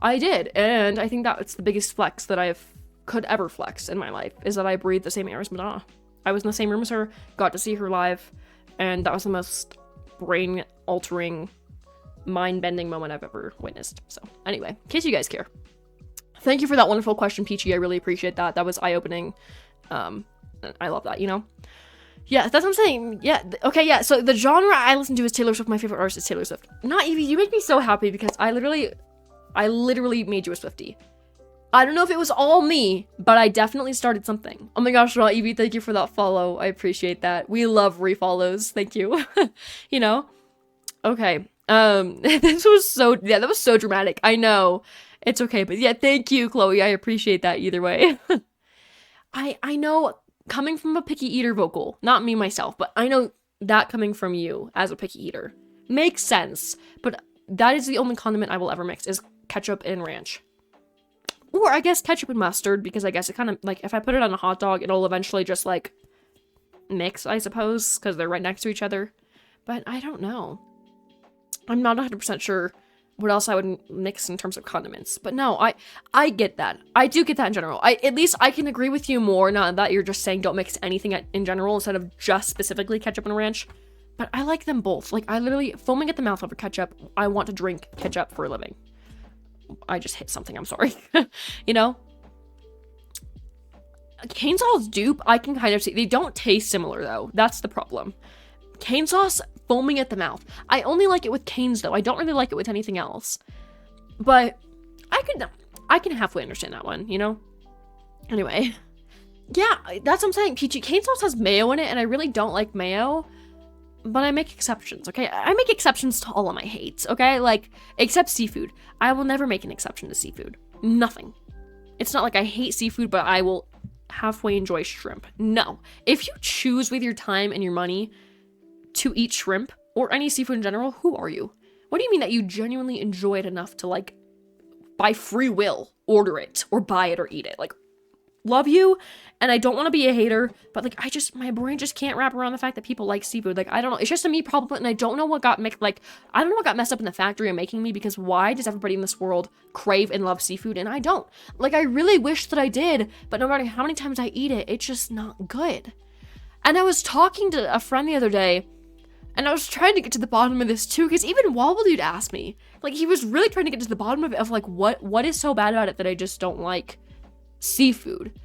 I did, and I think that's the biggest flex that could ever flex in my life, is that I breathed the same air as Madonna. I was in the same room as her, got to see her live, and that was the most brain-altering, mind-bending moment I've ever witnessed. So, anyway, in case you guys care. Thank you for that wonderful question, Peachy. I really appreciate that. That was eye-opening. I love that, you know? Yeah, that's what I'm saying. Yeah, okay, yeah. So the genre I listen to is Taylor Swift. My favorite artist is Taylor Swift. Not Evie, you make me so happy because I literally made you a Swiftie. I don't know if it was all me, but I definitely started something. Oh my gosh, Raw Evie, thank you for that follow. I appreciate that. We love refollows. Thank you. You know? Okay. That was so dramatic. I know. It's okay, but yeah, thank you, Chloe. I appreciate that either way. I know, coming from a picky eater vocal, not me myself, but I know that coming from you as a picky eater makes sense, but that is the only condiment I will ever mix is ketchup and ranch. Or I guess ketchup and mustard, because I guess it kind of, like, if I put it on a hot dog, it'll eventually just, like, mix, I suppose, because they're right next to each other. But I don't know. I'm not 100% sure what else I would mix in terms of condiments. But no, I get that. I do get that in general. At least I can agree with you more now that you're just saying don't mix anything in general instead of just specifically ketchup and ranch. but I like them both. Like, I literally, foaming at the mouth over ketchup, I want to drink ketchup for a living. I just hit something, I'm sorry. You know? Cane sauce dupe, I can kind of see. They don't taste similar, though. That's the problem. Cane sauce, foaming at the mouth. I only like it with canes, though. I don't really like it with anything else. But I can halfway understand that one, you know? Anyway. Yeah, that's what I'm saying. Peachy cane sauce has mayo in it, and I really don't like mayo. But I make exceptions, okay? I make exceptions to all of my hates, okay? Like, except seafood. I will never make an exception to seafood. Nothing. It's not like I hate seafood, but I will halfway enjoy shrimp. No. If you choose with your time and your money to eat shrimp, or any seafood in general, who are you? What do you mean that you genuinely enjoy it enough to, like, by free will, order it, or buy it, or eat it? Like, love you, and I don't want to be a hater, but, like, my brain just can't wrap around the fact that people like seafood. Like, I don't know, it's just a me problem, and I don't know what got I don't know what got messed up in the factory of making me, because why does everybody in this world crave and love seafood, and I don't? Like, I really wish that I did, but no matter how many times I eat it, it's just not good. And I was talking to a friend the other day, and I was trying to get to the bottom of this too, because even Wobble Dude asked me, like, he was really trying to get to the bottom of it, of, like, what is so bad about it that I just don't like seafood.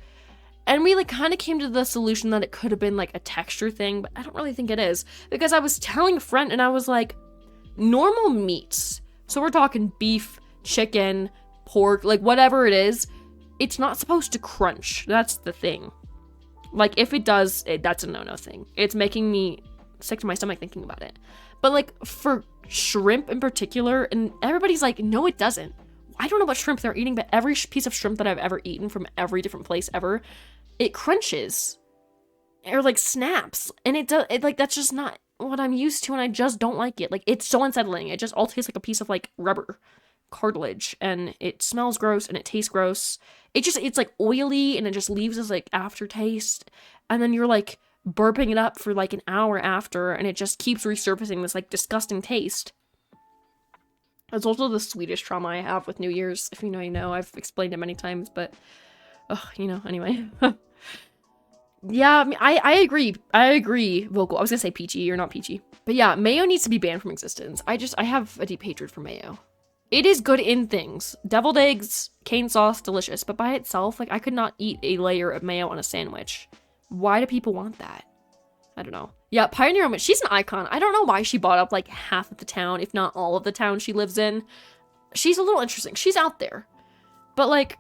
And we, like, kind of came to the solution that it could have been, like, a texture thing, but I don't really think it is, because I was telling a friend, and I was like, normal meats, so we're talking beef, chicken, pork, like, whatever it is, it's not supposed to crunch. That's the thing. Like, if it does, that's a no-no thing. It's making me sick to my stomach thinking about it. But, like, for shrimp in particular, and everybody's like, no, it doesn't. I don't know what shrimp they're eating, but every piece of shrimp that I've ever eaten from every different place ever, it crunches. Or, like, snaps. And like, that's just not what I'm used to, and I just don't like it. Like, it's so unsettling. It just all tastes like a piece of, like, rubber. Cartilage. And it smells gross, and it tastes gross. It's, like, oily, and it just leaves this, like, aftertaste. And then you're, like, burping it up for, like, an hour after, and it just keeps resurfacing this, like, disgusting taste. It's also the Swedish trauma I have with New Year's. If you know, you know. I've explained it many times, but, you know, anyway. Yeah, I mean, I agree. I agree, Vocal. I was gonna say Peachy, you're not Peachy. But yeah, mayo needs to be banned from existence. I have a deep hatred for mayo. It is good in things. Deviled eggs, cane sauce, delicious. But by itself, like, I could not eat a layer of mayo on a sandwich. Why do people want that? I don't know. Yeah, Pioneer Woman, she's an icon. I don't know why she bought up, like, half of the town, if not all of the town she lives in. She's a little interesting. She's out there. But, like,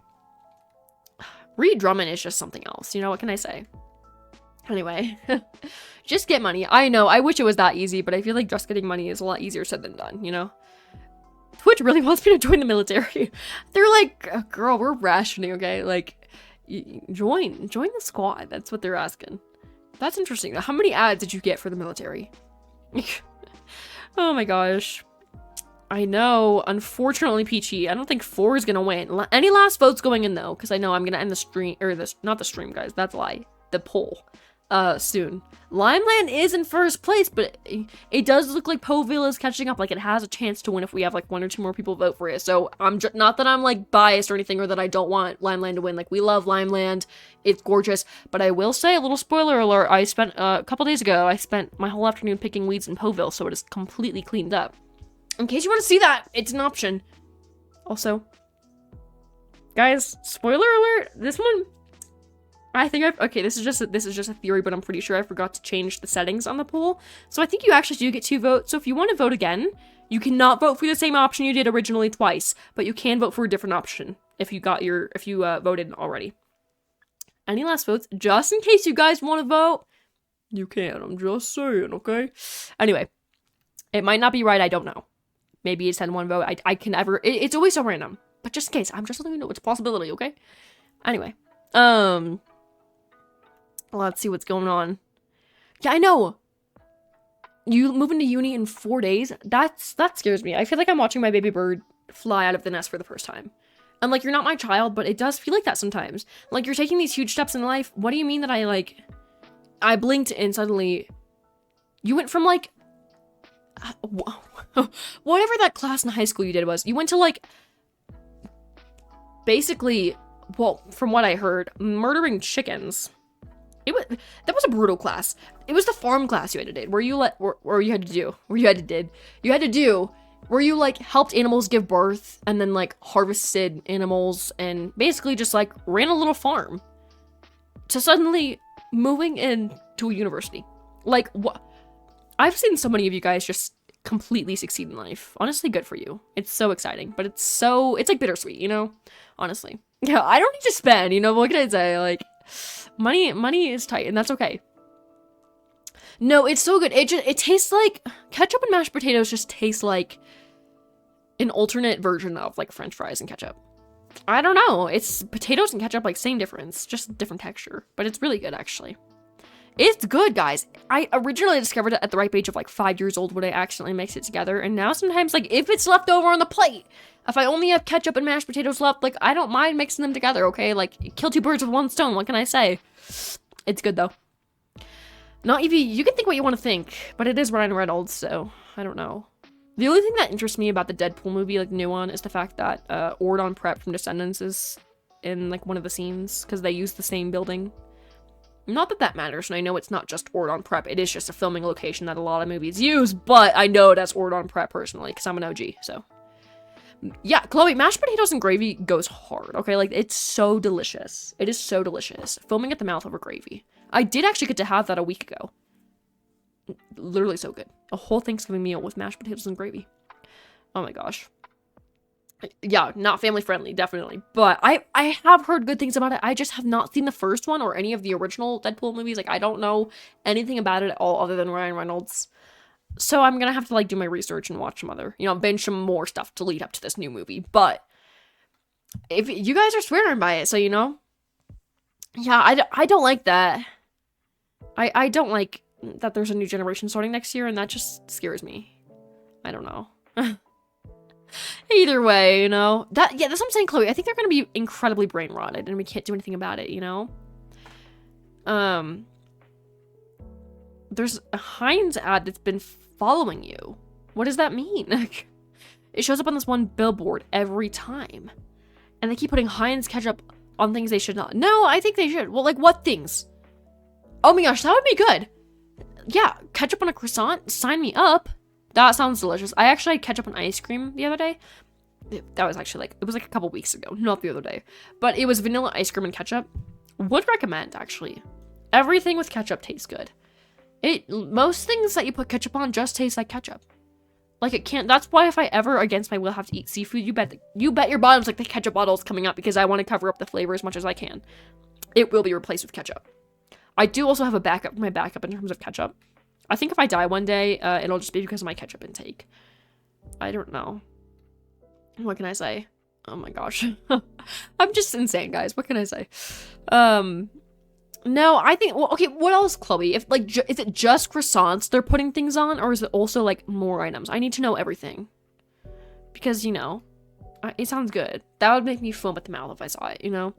Reed Drummond is just something else. You know, what can I say? Anyway, just get money. I know, I wish it was that easy, but I feel like just getting money is a lot easier said than done, you know? Twitch really wants me to join the military. They're like, girl, we're rationing, okay? Like, join the squad. That's what they're asking. That's interesting. How many ads did you get for the military? Oh my gosh. I know. Unfortunately, Peachy, I don't think 4 is gonna win. Any last votes going in, though, because I know I'm gonna end the stream, or this, not the stream, guys. That's a lie. The poll. Soon. Limeland is in first place, but it does look like Poville is catching up. Like, it has a chance to win if we have, like, 1 or 2 more people vote for it. So, not that I'm, like, biased or anything, or that I don't want Limeland to win. Like, we love Limeland. It's gorgeous. But I will say, a little spoiler alert, I spent, a couple days ago, I spent my whole afternoon picking weeds in Poville, so it is completely cleaned up. In case you want to see that, it's an option. Also, guys, spoiler alert, this one, I think okay, this is just a theory, but I'm pretty sure I forgot to change the settings on the poll. So I think you actually do get 2 votes. So if you want to vote again, you cannot vote for the same option you did originally twice, but you can vote for a different option if you voted already. Any last votes? Just in case you guys want to vote, you can. I'm just saying, okay? Anyway, it might not be right. I don't know. Maybe it's 10-1 vote. I can never. It's always so random. But just in case, I'm just letting you know it's a possibility, okay? Anyway, let's see what's going on. Yeah, I know. You moving to uni in 4 days? That scares me. I feel like I'm watching my baby bird fly out of the nest for the first time. And, like, you're not my child, but it does feel like that sometimes. Like, you're taking these huge steps in life. What do you mean that I blinked and suddenly you went from, like, whatever that class in high school you did was, you went to, like, basically, well, from what I heard, murdering chickens. That was a brutal class. It was the farm class you had to do, where you like helped animals give birth and then like harvested animals and basically just like ran a little farm to suddenly moving into a university. Like, what? I've seen so many of you guys just completely succeed in life. Honestly, good for you. It's so exciting, but it's like bittersweet, you know? Honestly. Yeah, I don't need to spend, you know? What can I say? Like, money is tight, and that's okay. No, it's so good. It tastes like ketchup and mashed potatoes just taste like an alternate version of like French fries and ketchup. I don't know. It's potatoes and ketchup, like same difference, just different texture, but it's really good actually. It's good, guys. I originally discovered it at the ripe age of like 5 years old when I accidentally mixed it together, and now sometimes like if it's left over on the plate, if I only have ketchup and mashed potatoes left, like I don't mind mixing them together, okay? Like kill two birds with one stone, what can I say? It's good though. Not Evie, you can think what you want to think, but it is Ryan Reynolds, so I don't know. The only thing that interests me about the Deadpool movie, like the new one, is the fact that Ordon Prep from Descendants is in like one of the scenes because they use the same building. Not that that matters, and I know it's not just Ordon Prep, it is just a filming location that a lot of movies use, but I know that's Ordon Prep personally, because I'm an OG, so. Yeah, Chloe, mashed potatoes and gravy goes hard, okay? Like, it's so delicious. It is so delicious. Foaming at the mouth over gravy. I did actually get to have that a week ago. Literally so good. A whole Thanksgiving meal with mashed potatoes and gravy. Oh my gosh. Yeah, not family friendly, definitely. But I have heard good things about it. I just have not seen the first one or any of the original Deadpool movies. Like, I don't know anything about it at all other than Ryan Reynolds. So I'm gonna have to, like, do my research and watch some other, you know, binge some more stuff to lead up to this new movie. But if you guys are swearing by it, so, you know. Yeah, I don't like that. I don't like that there's a new generation starting next year, and that just scares me. I don't know. Either way, you know. That's what I'm saying, Chloe. I think they're gonna be incredibly brain rotted, and we can't do anything about it, you know? There's a Heinz ad that's been following you. What does that mean? It shows up on this one billboard every time. And they keep putting Heinz ketchup on things they should not. No, I think they should. Well, like, what things? Oh my gosh, that would be good. Yeah, ketchup on a croissant? Sign me up. That sounds delicious. I actually had ketchup on ice cream the other day. That was actually like, it was like a couple weeks ago, not the other day. But it was vanilla ice cream and ketchup. Would recommend, actually. Everything with ketchup tastes good. Most things that you put ketchup on just taste like ketchup. Like, it can't, that's why if I ever, against my will, have to eat seafood, you bet your bottom's like the ketchup bottle is coming up because I want to cover up the flavor as much as I can. It will be replaced with ketchup. I do also have a backup, my backup in terms of ketchup. I think if I die one day, it'll just be because of my ketchup intake. I don't know. What can I say? Oh my gosh. I'm just insane, guys. What can I say? No, I think, well, okay, what else, Chloe? If, like, is it just croissants they're putting things on, or is it also, like, more items? I need to know everything. Because, you know, it sounds good. That would make me foam at the mouth if I saw it, you know?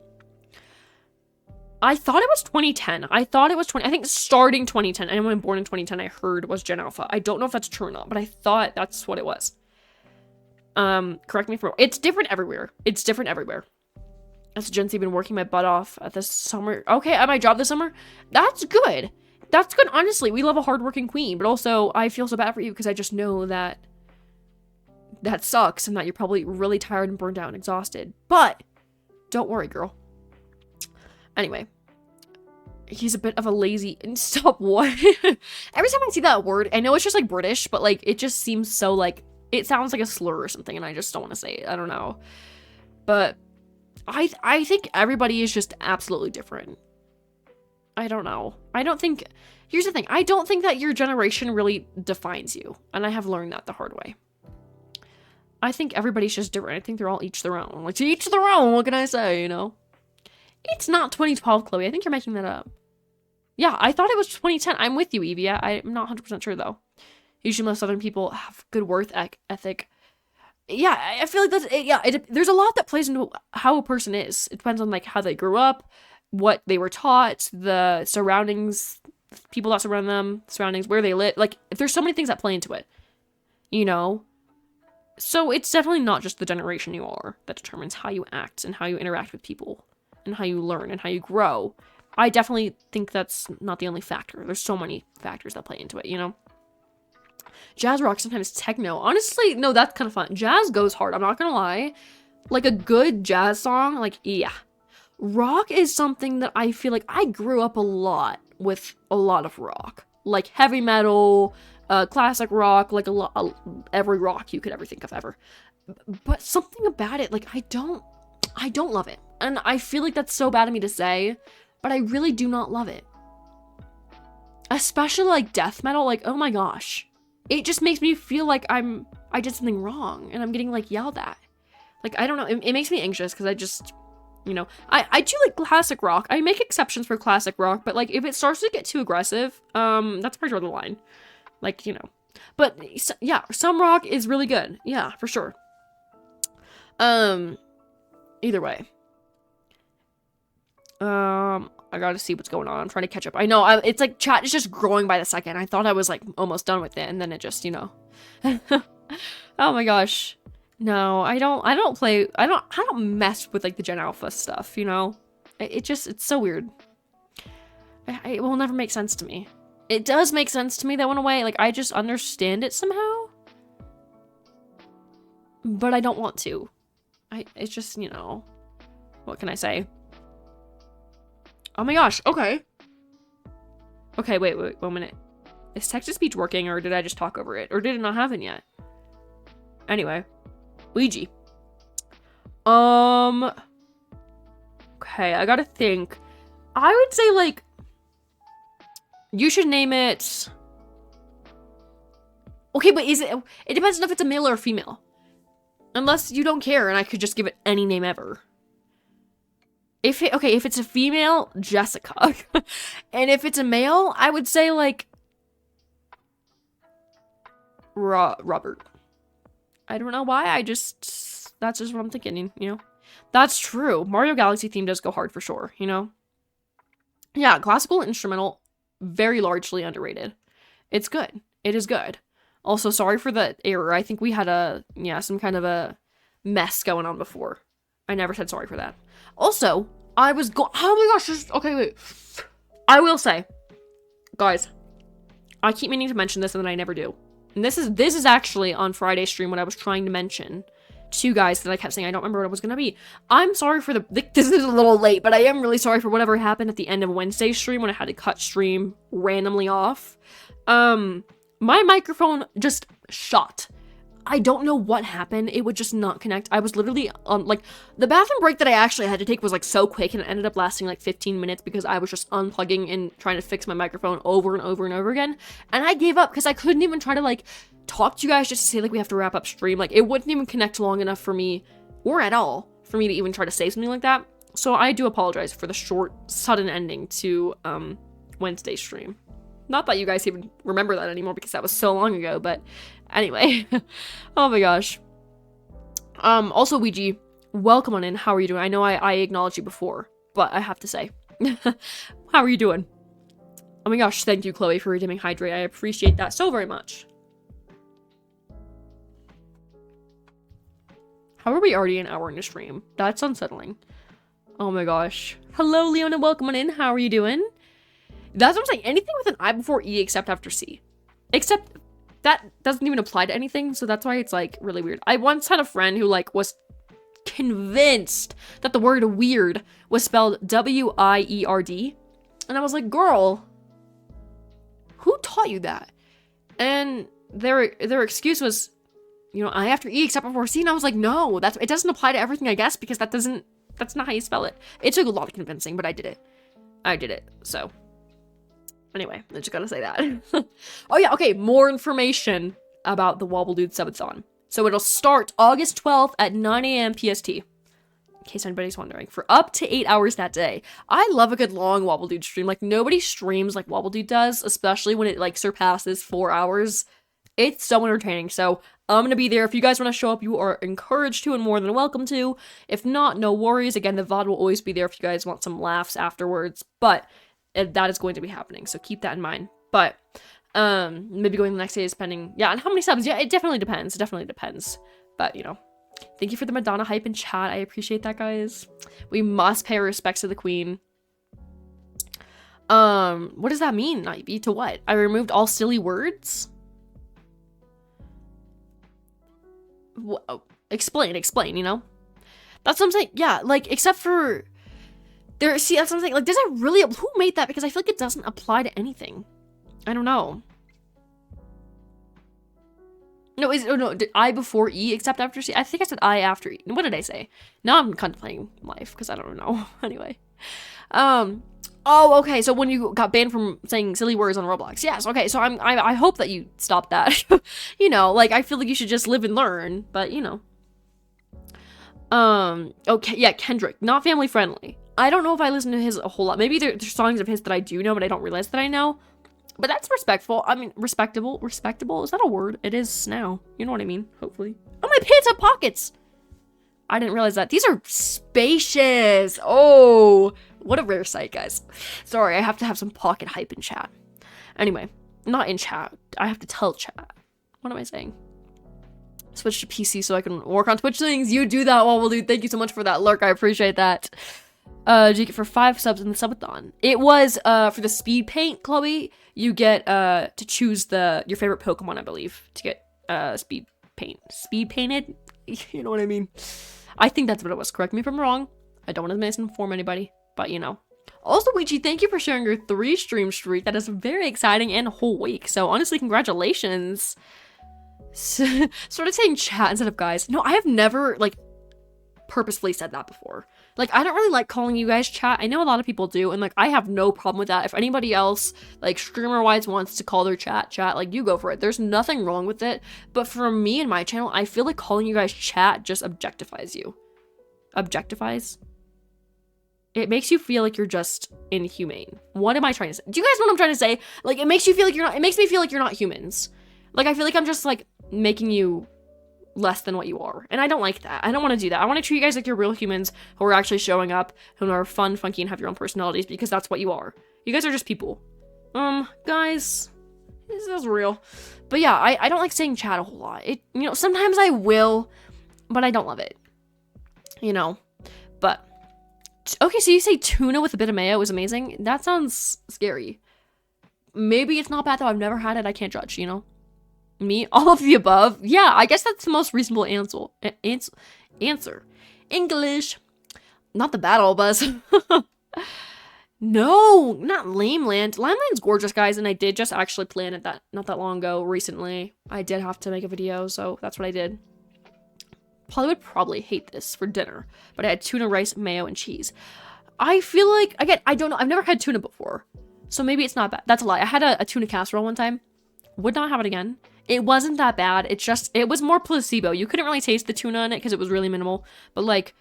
I thought it was 2010. I think starting 2010, anyone born in 2010 I heard was Gen Alpha. I don't know if that's true or not, but I thought that's what it was. Correct me if I'm wrong. It's different everywhere. As Gen Z, been working my butt off at this summer. Okay, at my job this summer. That's good. That's good, honestly. We love a hardworking queen, but also I feel so bad for you because I just know that that sucks and that you're probably really tired and burned out and exhausted. But don't worry, girl. Anyway, he's a bit of a lazy and stop what? Every time I see that word, I know it's just like British, but like it just seems so like it sounds like a slur or something, and I just don't want to say it. I don't know, but I think everybody is just absolutely different. I don't know. Here's the thing. I don't think that your generation really defines you, and I have learned that the hard way. I think everybody's just different. I think they're all each their own. Like, to each their own, what can I say, you know? It's not 2012, Chloe. I think you're making that up. Yeah, I thought it was 2010. I'm with you, Evie. I'm not 100% sure, though. Usually most Southern people have good work ethic. Yeah, I feel like that's... there's a lot that plays into how a person is. It depends on, like, how they grew up, what they were taught, the surroundings, people that surround them, surroundings, where they live. Like, there's so many things that play into it. You know? So it's definitely not just the generation you are that determines how you act and how you interact with people and how you learn and how you grow. I definitely think that's not the only factor. There's so many factors that play into it, you know? Jazz rock, sometimes techno. Honestly, no, that's kind of fun. Jazz goes hard, I'm not gonna lie. Like a good jazz song, like, yeah. Rock is something that I feel like I grew up a lot with a lot of rock. Like heavy metal, classic rock, like every rock you could ever think of ever. But something about it, like, I don't love it. And I feel like that's so bad of me to say, but I really do not love it. Especially like death metal, like, oh my gosh. It just makes me feel like I did something wrong and I'm getting like yelled at. Like, I don't know, it makes me anxious because I just, you know, I do like classic rock. I make exceptions for classic rock, but like if it starts to get too aggressive, that's where I draw the line. Like, you know. But yeah, some rock is really good. Yeah, for sure. Either way. I gotta see what's going on. I'm trying to catch up. I know, it's like chat is just growing by the second. I thought I was like almost done with it, and then it just, you know. Oh my gosh. No, I don't mess with like the Gen Alpha stuff, you know? It's so weird. It will never make sense to me. It does make sense to me that went away. Like, I just understand it somehow. But I don't want to. It's just, you know, what can I say? Oh my gosh, okay. Okay, wait, 1 minute. Is text-to-speech working, or did I just talk over it? Or did it not happen yet? Anyway. Ouija. Okay, I gotta think. I would say, like, you should name it... Okay, but is it... It depends on if it's a male or a female. Unless you don't care, and I could just give it any name ever. If it's a female, Jessica. And if it's a male, I would say, like... Robert. I don't know why, that's just what I'm thinking, you know? That's true. Mario Galaxy theme does go hard for sure, you know? Yeah, classical instrumental, very largely underrated. It's good. It is good. Also, sorry for the error. I think we had some kind of a mess going on before. I never said sorry for that. Also, oh my gosh, okay, wait. I will say, guys, I keep meaning to mention this and then I never do. And this is actually on Friday's stream what I was trying to mention to you guys that I kept saying I don't remember what it was gonna be. I'm sorry for this is a little late, but I am really sorry for whatever happened at the end of Wednesday's stream when I had to cut stream randomly off. My microphone just shot. I don't know what happened. It would just not connect. I was literally on, like, the bathroom break that I actually had to take was, like, so quick, and it ended up lasting, like, 15 minutes because I was just unplugging and trying to fix my microphone over and over and over again. And I gave up because I couldn't even try to, like, talk to you guys just to say, like, we have to wrap up stream. Like, it wouldn't even connect long enough for me, or at all, for me to even try to say something like that. So I do apologize for the short, sudden ending to, Wednesday's stream. Not that you guys even remember that anymore because that was so long ago, but anyway. Oh my gosh. Also, Ouija, welcome on in. How are you doing? I know I acknowledged you before, but I have to say. How are you doing? Oh my gosh, thank you, Chloe, for redeeming Hydrate. I appreciate that so very much. How are we already an hour into stream? That's unsettling. Oh my gosh. Hello, Leona, welcome on in. How are you doing? That's what I'm saying. Anything with an I before E except after C. Except that doesn't even apply to anything, so that's why it's, like, really weird. I once had a friend who, like, was convinced that the word weird was spelled W-I-E-R-D. And I was like, girl, who taught you that? And their excuse was, you know, I after E except before C. And I was like, no, it doesn't apply to everything, I guess, because that's not how you spell it. It took a lot of convincing, but I did it, so. Anyway, I just gotta say that. Oh yeah, okay, more information about the Wobble Dude subathon. So it'll start August 12th at 9 a.m. PST. In case anybody's wondering. For up to 8 hours that day. I love a good long Wobble Dude stream. Like, nobody streams like Wobble Dude does, especially when it, like, surpasses 4 hours. It's so entertaining, so I'm gonna be there. If you guys want to show up, you are encouraged to and more than welcome to. If not, no worries. Again, the VOD will always be there if you guys want some laughs afterwards, but that is going to be happening, so keep that in mind. But maybe going the next day is depending, yeah, and how many subs. Yeah, it definitely depends. But, you know, thank you for the Madonna hype in chat. I appreciate that, guys. We must pay our respects to the queen. What does that mean, Ivy? To what? I removed all silly words? Explain, you know? That's what I'm saying. Yeah, like, except for... See, that's what I'm saying. Like, does it really... Who made that? Because I feel like it doesn't apply to anything. I don't know. No, did I before E except after C? I think I said I after E. What did I say? Now I'm contemplating life, because I don't know. Anyway. Oh, okay, so when you got banned from saying silly words on Roblox. Yes, okay, so I hope that you stop that. You know, like, I feel like you should just live and learn, but, you know. Okay, yeah, Kendrick, not family friendly. I don't know if I listen to his a whole lot. Maybe there's songs of his that I do know, but I don't realize that I know. But that's respectful. I mean, respectable. Respectable? Is that a word? It is now. You know what I mean, hopefully. Oh, my pants have pockets! I didn't realize that. These are spacious! Oh, what a rare sight, guys. Sorry, I have to have some pocket hype in chat. Anyway, not in chat. I have to tell chat. What am I saying? Switch to PC so I can work on Twitch things. You do that, Wobble Dude. Thank you so much for that lurk. I appreciate that. Did you get for 5 subs in the subathon? It was for the speed paint, Chloe. You get to choose your favorite Pokemon, I believe, to get speed painted. You know what I mean? I think that's what it was. Correct me if I'm wrong. I don't want to misinform anybody, but you know. Also, Luigi, thank you for sharing your 3 stream streak. That is very exciting and a whole week. So honestly, congratulations. Sort of saying chat instead of guys. No, I have never like purposefully said that before. Like, I don't really like calling you guys chat. I know a lot of people do, and like I have no problem with that. If anybody else, like streamer wise, wants to call their chat, like you go for it. There's nothing wrong with it. But for me and my channel, I feel like calling you guys chat just objectifies you. Objectifies? It makes you feel like you're just inhumane. What am I trying to say? Do you guys know what I'm trying to say? Like, it makes you feel like you're not, it makes me feel like you're not humans. Like, I feel like I'm just like making you less than what you are. And I don't like that. I don't want to do that. I want to treat you guys like you're real humans who are actually showing up, who are fun, funky, and have your own personalities, because that's what you are. You guys are just people. Guys, this is real. But yeah, I don't like saying chat a whole lot. You know, sometimes I will, but I don't love it. You know, but okay, so you say tuna with a bit of mayo is amazing. That sounds scary. Maybe it's not bad though. I've never had it. I can't judge, you know? Me? All of the above? Yeah, I guess that's the most reasonable answer. English. Not the battle, Buzz. No, not Lameland. Lameland's gorgeous, guys, and I did just actually plan it not that long ago, recently. I did have to make a video, so that's what I did. Polly would probably hate this for dinner, but I had tuna, rice, mayo, and cheese. I feel like, again, I don't know. I've never had tuna before, so maybe it's not bad. That's a lie. I had a tuna casserole one time. Would not have it again. It wasn't that bad. It was more placebo. You couldn't really taste the tuna in it because it was really minimal. But like,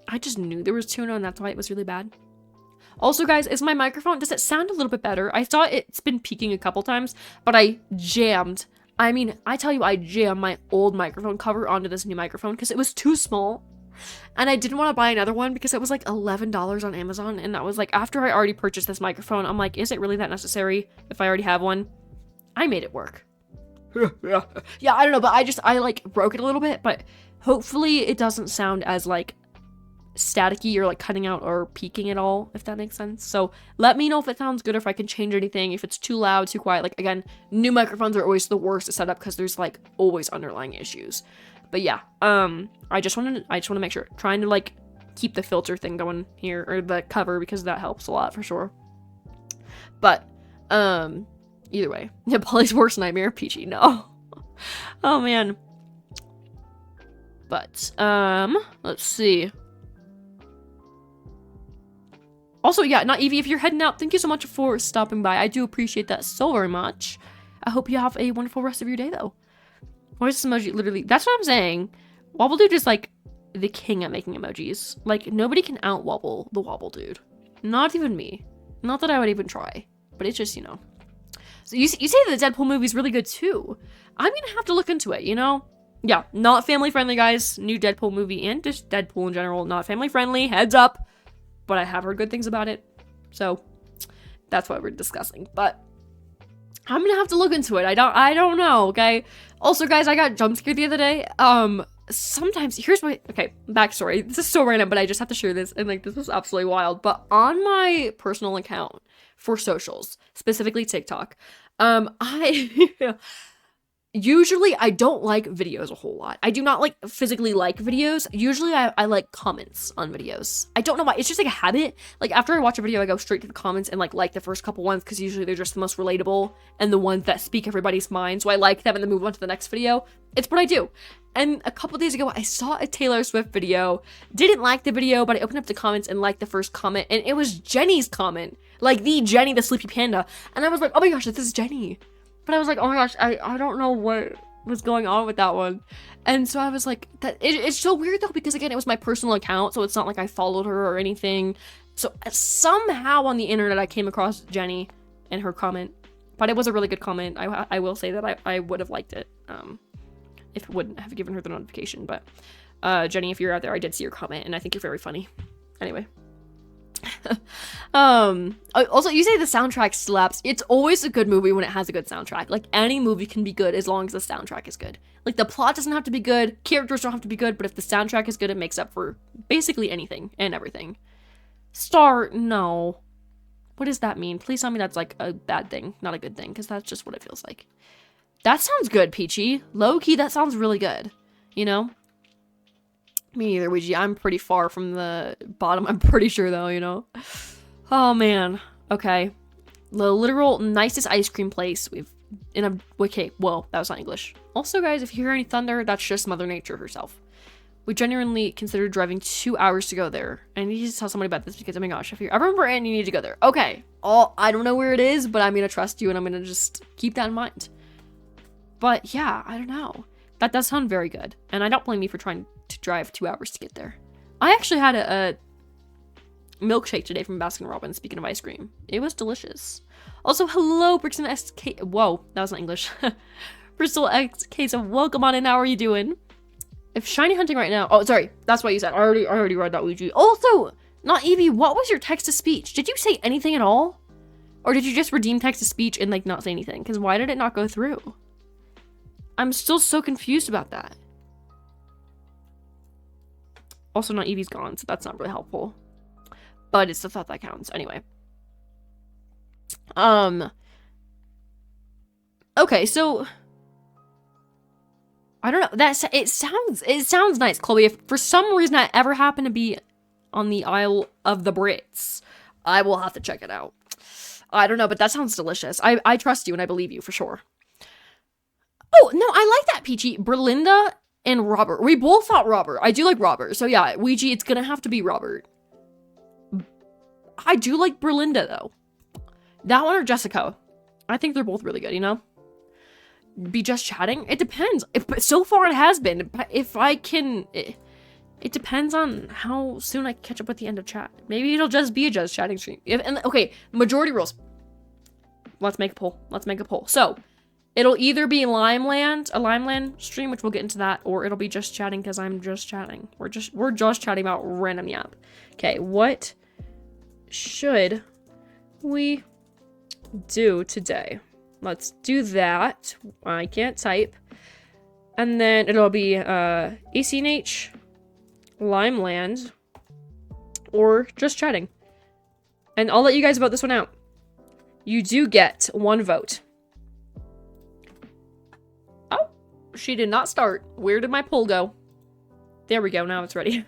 I just knew there was tuna and that's why it was really bad. Also, guys, is my microphone, does it sound a little bit better? I saw it's been peaking a couple times, but I jammed. I mean, I tell you, I jammed my old microphone cover onto this new microphone because it was too small. And I didn't want to buy another one because it was like $11 on Amazon. And that was like, after I already purchased this microphone, I'm like, is it really that necessary if I already have one? I made it work. Yeah, I don't know, but I like broke it a little bit, but hopefully it doesn't sound as like staticky or like cutting out or peaking at all, if that makes sense. So let me know if it sounds good, or if I can change anything, if it's too loud, too quiet. Like, again, new microphones are always the worst to set up because there's like always underlying issues. But yeah, I just want to make sure, trying to like keep the filter thing going here, or the cover, because that helps a lot for sure. But either way, yeah, Polly's worst nightmare, Peachy, no. Oh man. But let's see. Also, yeah, not Evie, if you're heading out, thank you so much for stopping by. I do appreciate that so very much. I hope you have a wonderful rest of your day, though. Why is this emoji literally... That's what I'm saying. Wobble Dude is, like, the king at making emojis. Like, nobody can out-wobble the Wobble Dude. Not even me. Not that I would even try. But it's just, you know. So you say the Deadpool movie's really good, too. I'm gonna have to look into it, you know? Yeah, not family-friendly, guys. New Deadpool movie, and just Deadpool in general, not family-friendly. Heads up. But I have heard good things about it, so that's what we're discussing. But I'm gonna have to look into it. I don't know, okay? Also, guys, I got jump scared the other day. sometimes, here's my, okay, backstory. This is so random, but I just have to share this, and like, this was absolutely wild. But on my personal account for socials, specifically TikTok, I usually I don't like videos a whole lot. I do not like physically like videos. Usually I like comments on videos. I don't know why. It's just like a habit. Like after I watch a video, I go straight to the comments and like the first couple ones because usually they're just the most relatable and the ones that speak everybody's mind. So I like them and then move on to the next video. It's what I do. And a couple days ago, I saw a Taylor Swift video. Didn't like the video, but I opened up the comments and liked the first comment. And it was Jenny's comment. Like the Jenny, the Sleepy Panda. And I was like, oh my gosh, this is Jenny. But I was like, oh my gosh, I don't know what was going on with that one. And so I was like, it's so weird though, because again, it was my personal account, so it's not like I followed her or anything. So somehow on the internet, I came across Jenny and her comment. But it was a really good comment. I will say that I would have liked it if it wouldn't have given her the notification. But Jenny, if you're out there, I did see your comment, and I think you're very funny. Anyway. Also, you say the soundtrack slaps. It's always a good movie when it has a good soundtrack. Like any movie can be good as long as the soundtrack is good. Like the plot doesn't have to be good, characters don't have to be good, but if the soundtrack is good, it makes up for basically anything and everything. No. What does that mean? Please tell me that's like a bad thing, not a good thing, because that's just what it feels like. That sounds good, Peachy. Low-key, that sounds really good. You know? Me neither, Ouija. I'm pretty far from the bottom. I'm pretty sure, though, you know? Oh, man. Okay. The literal nicest ice cream place we've... Okay, whoa, that was not English. Also, guys, if you hear any thunder, that's just Mother Nature herself. We genuinely considered driving 2 hours to go there. I need to tell somebody about this because, oh my gosh, if you're ever in Britain, you need to go there. Okay. I don't know where it is, but I'm going to trust you, and I'm going to just keep that in mind. But, yeah, I don't know. That does sound very good. And I don't blame you for trying to drive 2 hours to get there. I actually had a milkshake today from Baskin-Robbins, speaking of ice cream. It was delicious. Also, hello, Brixton SK. Whoa, that was not English. Bristol XK, so welcome on in. How are you doing? If shiny hunting right now... Oh, sorry. That's what you said. I already read that, Ouija. Also, not Evie, what was your text-to-speech? Did you say anything at all? Or did you just redeem text-to-speech and, like, not say anything? Because why did it not go through? I'm still so confused about that. Also, not Evie's gone, so that's not really helpful. But it's the thought that counts. Anyway. Okay, so... I don't know. It sounds nice, Chloe. If for some reason I ever happen to be on the Isle of the Brits, I will have to check it out. I don't know, but that sounds delicious. I trust you and I believe you for sure. Oh, no, I like that, Peachy. Berlinda and Robert. We both thought Robert. I do like Robert. So yeah, Ouija, it's gonna have to be Robert. I do like Berlinda, though. That one or Jessica. I think they're both really good, you know? Be just chatting? It depends. So far it has been. If I can... It depends on how soon I catch up with the end of chat. Maybe it'll just be a just chatting stream. Okay, majority rules. Let's make a poll. So, it'll either be a Limeland stream, which we'll get into that, or it'll be just chatting because I'm just chatting. We're just chatting about random yap. Okay, what should we do today? Let's do that. I can't type. And then it'll be ACNH, Limeland, or just chatting. And I'll let you guys vote this one out. You do get one vote. Oh, she did not start. Where did my poll go? There we go. Now it's ready.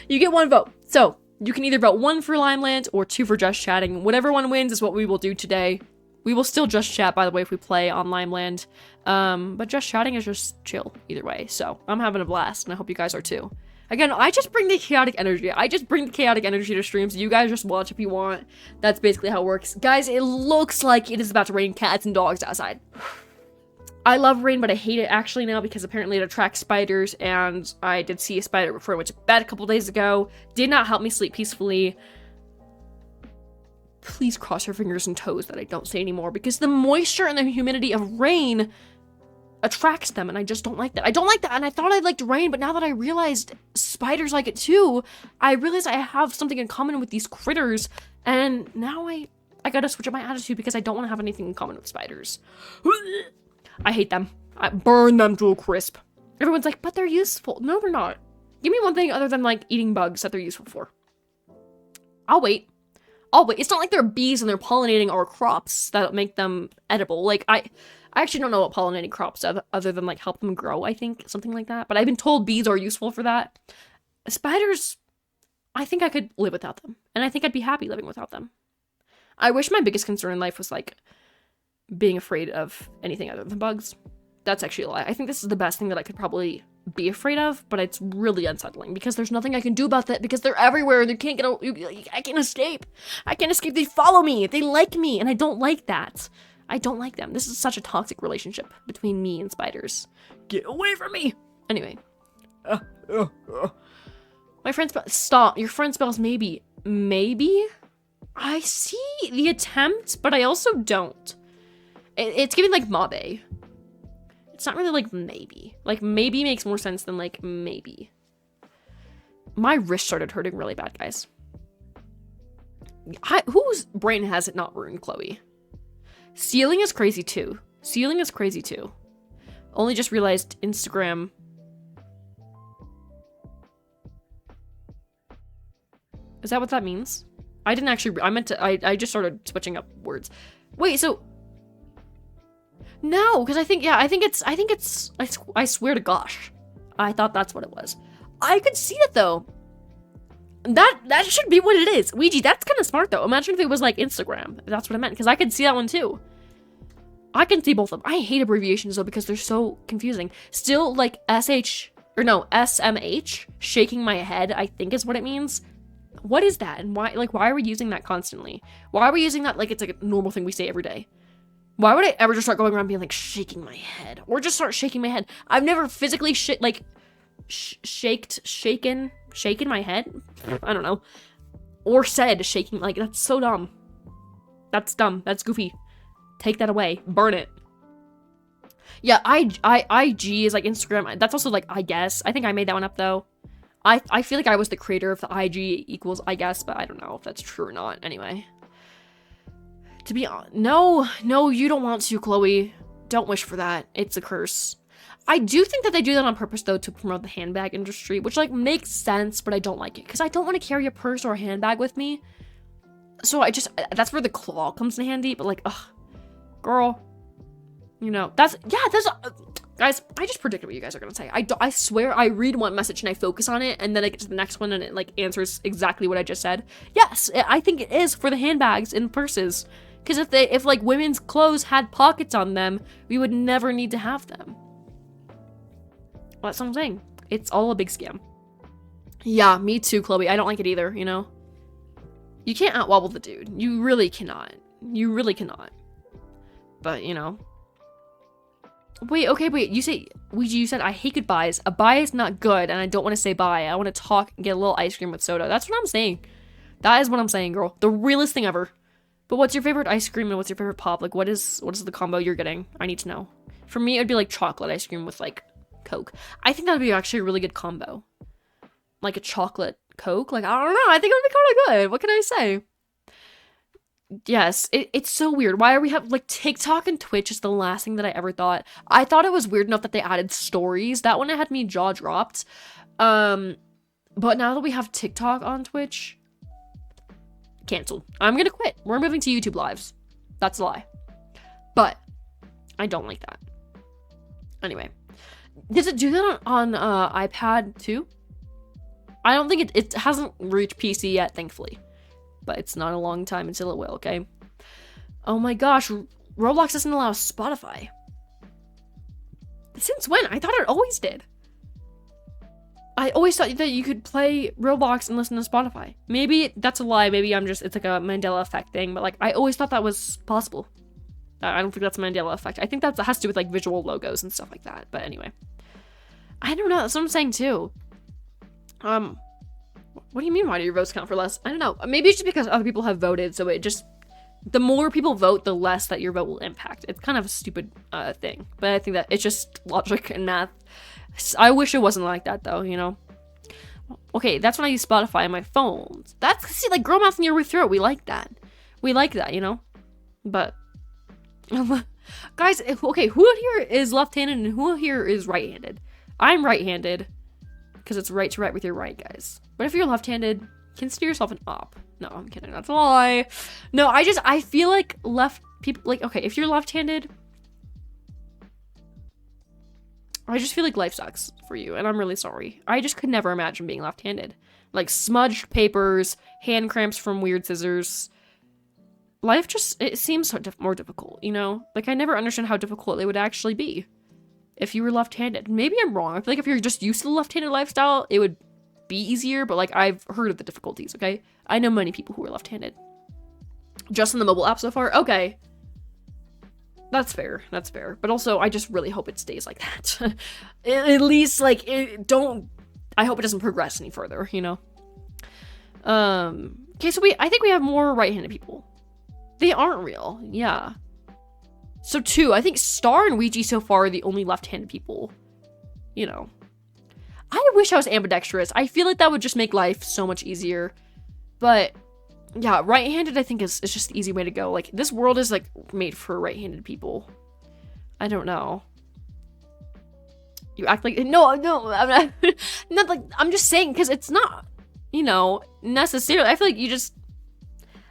You get one vote. So you can either vote 1 for Limeland or 2 for just chatting. Whatever one wins is what we will do today. We will still just chat, by the way, if we play on Limeland. But just chatting is just chill either way. So I'm having a blast, and I hope you guys are too. Again, I just bring the chaotic energy. I just bring the chaotic energy to streams. You guys just watch if you want. That's basically how it works. Guys, it looks like it is about to rain cats and dogs outside. I love rain, but I hate it actually now because apparently it attracts spiders, and I did see a spider before I went to bed a couple days ago. Did not help me sleep peacefully. Please cross your fingers and toes that I don't say anymore, because the moisture and the humidity of rain attracts them, and I just don't like that. I don't like that, and I thought I liked rain, but now that I realized spiders like it too, I realized I have something in common with these critters, and now I gotta switch up my attitude because I don't want to have anything in common with spiders. I hate them. I burn them to a crisp. Everyone's like, but they're useful. No, they're not. Give me one thing other than, like, eating bugs that they're useful for. I'll wait. It's not like they're bees and they're pollinating our crops that make them edible. Like, I actually don't know what pollinating crops other than, like, help them grow, I think. Something like that. But I've been told bees are useful for that. Spiders, I think I could live without them. And I think I'd be happy living without them. I wish my biggest concern in life was, like, being afraid of anything other than bugs. That's actually a lie. I think this is the best thing that I could probably be afraid of, but it's really unsettling because there's nothing I can do about that because they're everywhere and they can't I can't escape. They follow me. They like me, and I don't like that. I don't like them. This is such a toxic relationship between me and spiders. Get away from me. Anyway. My friend stop. Your friend spells maybe. Maybe? I see the attempt, but I also don't. It's giving like mabe. It's not really like maybe. Like maybe makes more sense than like maybe. My wrist started hurting really bad, guys. Whose brain has it not ruined, Chloe? Stealing is crazy too. Only just realized Instagram. Is that what that means? I didn't actually, I just started switching up words. Wait, so. No, because I swear to gosh. I thought that's what it was. I could see it though. That should be what it is. Ouija, that's kind of smart though. Imagine if it was like Instagram. If that's what it meant, because I could see that one too. I can see both of them. I hate abbreviations though because they're so confusing. Still like SMH, shaking my head, I think is what it means. What is that? And why are we using that constantly? Why are we using that like it's like a normal thing we say every day? Why would I ever just start going around being like shaking my head? Or just start shaking my head? I've never physically shaken my head? I don't know. Or said shaking, like, that's so dumb. That's dumb. That's goofy. Take that away. Burn it. Yeah, IG is like Instagram. That's also like, I guess. I think I made that one up though. I feel like I was the creator of the IG equals I guess, but I don't know if that's true or not. Anyway. To be honest, no, you don't want to, Chloe. Don't wish for that. It's a curse. I do think that they do that on purpose, though, to promote the handbag industry, which, like, makes sense, but I don't like it. Because I don't want to carry a purse or a handbag with me. So that's where the claw comes in handy, but, like, ugh. Girl. You know, guys, I just predicted what you guys are going to say. I swear I read one message and I focus on it, and then I get to the next one and it, like, answers exactly what I just said. Yes, I think it is for the handbags and purses. Because if like women's clothes had pockets on them, we would never need to have them. Well, that's what I'm saying. It's all a big scam. Yeah, me too, Chloe. I don't like it either, you know? You can't outwobble the dude. You really cannot. But, you know. Wait. You said I hate goodbyes. A bye is not good, and I don't want to say bye. I want to talk and get a little ice cream with soda. That's what I'm saying. That is what I'm saying, girl. The realest thing ever. But what's your favorite ice cream and what's your favorite pop? Like, what is the combo you're getting? I need to know. For me, it would be like chocolate ice cream with like Coke. I think that would be actually a really good combo. Like a chocolate Coke. Like, I don't know. I think it would be kind of good. What can I say? Yes, it's so weird. Why are we like TikTok and Twitch is the last thing that I ever thought. I thought it was weird enough that they added stories. That one had me jaw dropped. But now that we have TikTok on Twitch, canceled. I'm gonna quit. We're moving to YouTube lives. That's a lie. But I don't like that. Anyway, does it do that on iPad too? I don't think it hasn't reached PC yet, thankfully. But it's not a long time until it will, okay? Oh my gosh, Roblox doesn't allow Spotify. Since when? I thought it always did. I always thought that you could play Roblox and listen to Spotify. Maybe that's a lie. Maybe it's like a Mandela effect thing. But like, I always thought that was possible. I don't think that's a Mandela effect. I think that has to do with like visual logos and stuff like that. But anyway. I don't know. That's what I'm saying too. What do you mean, why do your votes count for less? I don't know. Maybe it's just because other people have voted, so it just... The more people vote, the less that your vote will impact. It's kind of a stupid thing. But I think that it's just logic and math. I wish it wasn't like that, though, you know? Okay, that's when I use Spotify on my phone. See, like, girl math in your way through it. We like that. You know? But... Guys, okay, who here is left-handed and who here is right-handed? I'm right-handed because it's right to write with your right, guys. But if you're left-handed, consider yourself an op. No, I'm kidding. That's a lie. No, I feel like left people, like, okay, if you're left-handed, I just feel like life sucks for you, and I'm really sorry. I just could never imagine being left-handed. Like, smudged papers, hand cramps from weird scissors. Life just, it seems so more difficult, you know? Like, I never understood how difficult it would actually be if you were left-handed. Maybe I'm wrong. I feel like if you're just used to the left-handed lifestyle, it would be easier, but, like, I've heard of the difficulties, okay? I know many people who are left-handed. Just in the mobile app so far? Okay. That's fair. That's fair. But also, I just really hope it stays like that. At least, like, I hope it doesn't progress any further, you know? Okay, so I think we have more right-handed people. They aren't real. Yeah. So, 2. I think Star and Ouija so far are the only left-handed people. You know. I wish I was ambidextrous. I feel like that would just make life so much easier. But, yeah, right-handed I think is just the easy way to go. Like, this world is, like, made for right-handed people. I don't know. You act like, no, I'm not, not like, I'm just saying, because it's not, you know, necessarily, I feel like you just,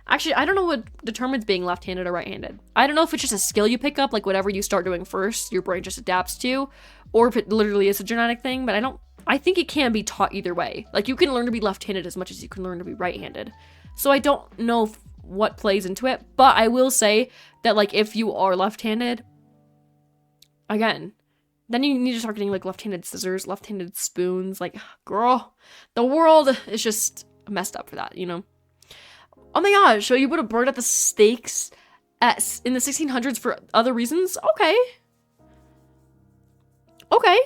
actually, I don't know what determines being left-handed or right-handed. I don't know if it's just a skill you pick up, like whatever you start doing first, your brain just adapts to, or if it literally is a genetic thing, but I think it can be taught either way. Like, you can learn to be left-handed as much as you can learn to be right-handed. So I don't know what plays into it, but I will say that, like, if you are left-handed, again, then you need to start getting, like, left-handed scissors, left-handed spoons. Like, girl, the world is just messed up for that, you know? Oh my gosh, so you would have burned at the stakes in the 1600s for other reasons? Okay. Okay.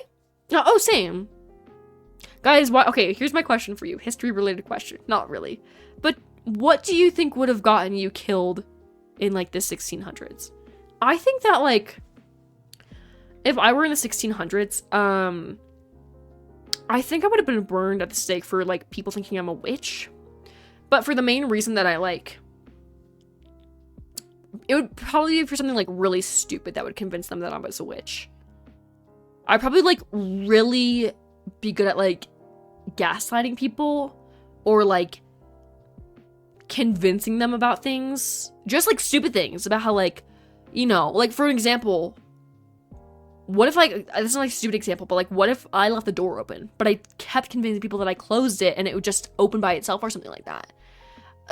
Oh, same. Guys, okay, here's my question for you. History-related question. Not really. But what do you think would have gotten you killed in, like, the 1600s? I think that, like, if I were in the 1600s, I think I would have been burned at the stake for, like, people thinking I'm a witch. But for the main reason that I, like, it would probably be for something, like, really stupid that would convince them that I was a witch. I'd probably, like, really be good at, like, gaslighting people or, like, convincing them about things. Just, like, stupid things about how, like, you know, like, for an example, what if, like, this is, like, a stupid example, but, like, what if I left the door open, but I kept convincing people that I closed it and it would just open by itself or something like that?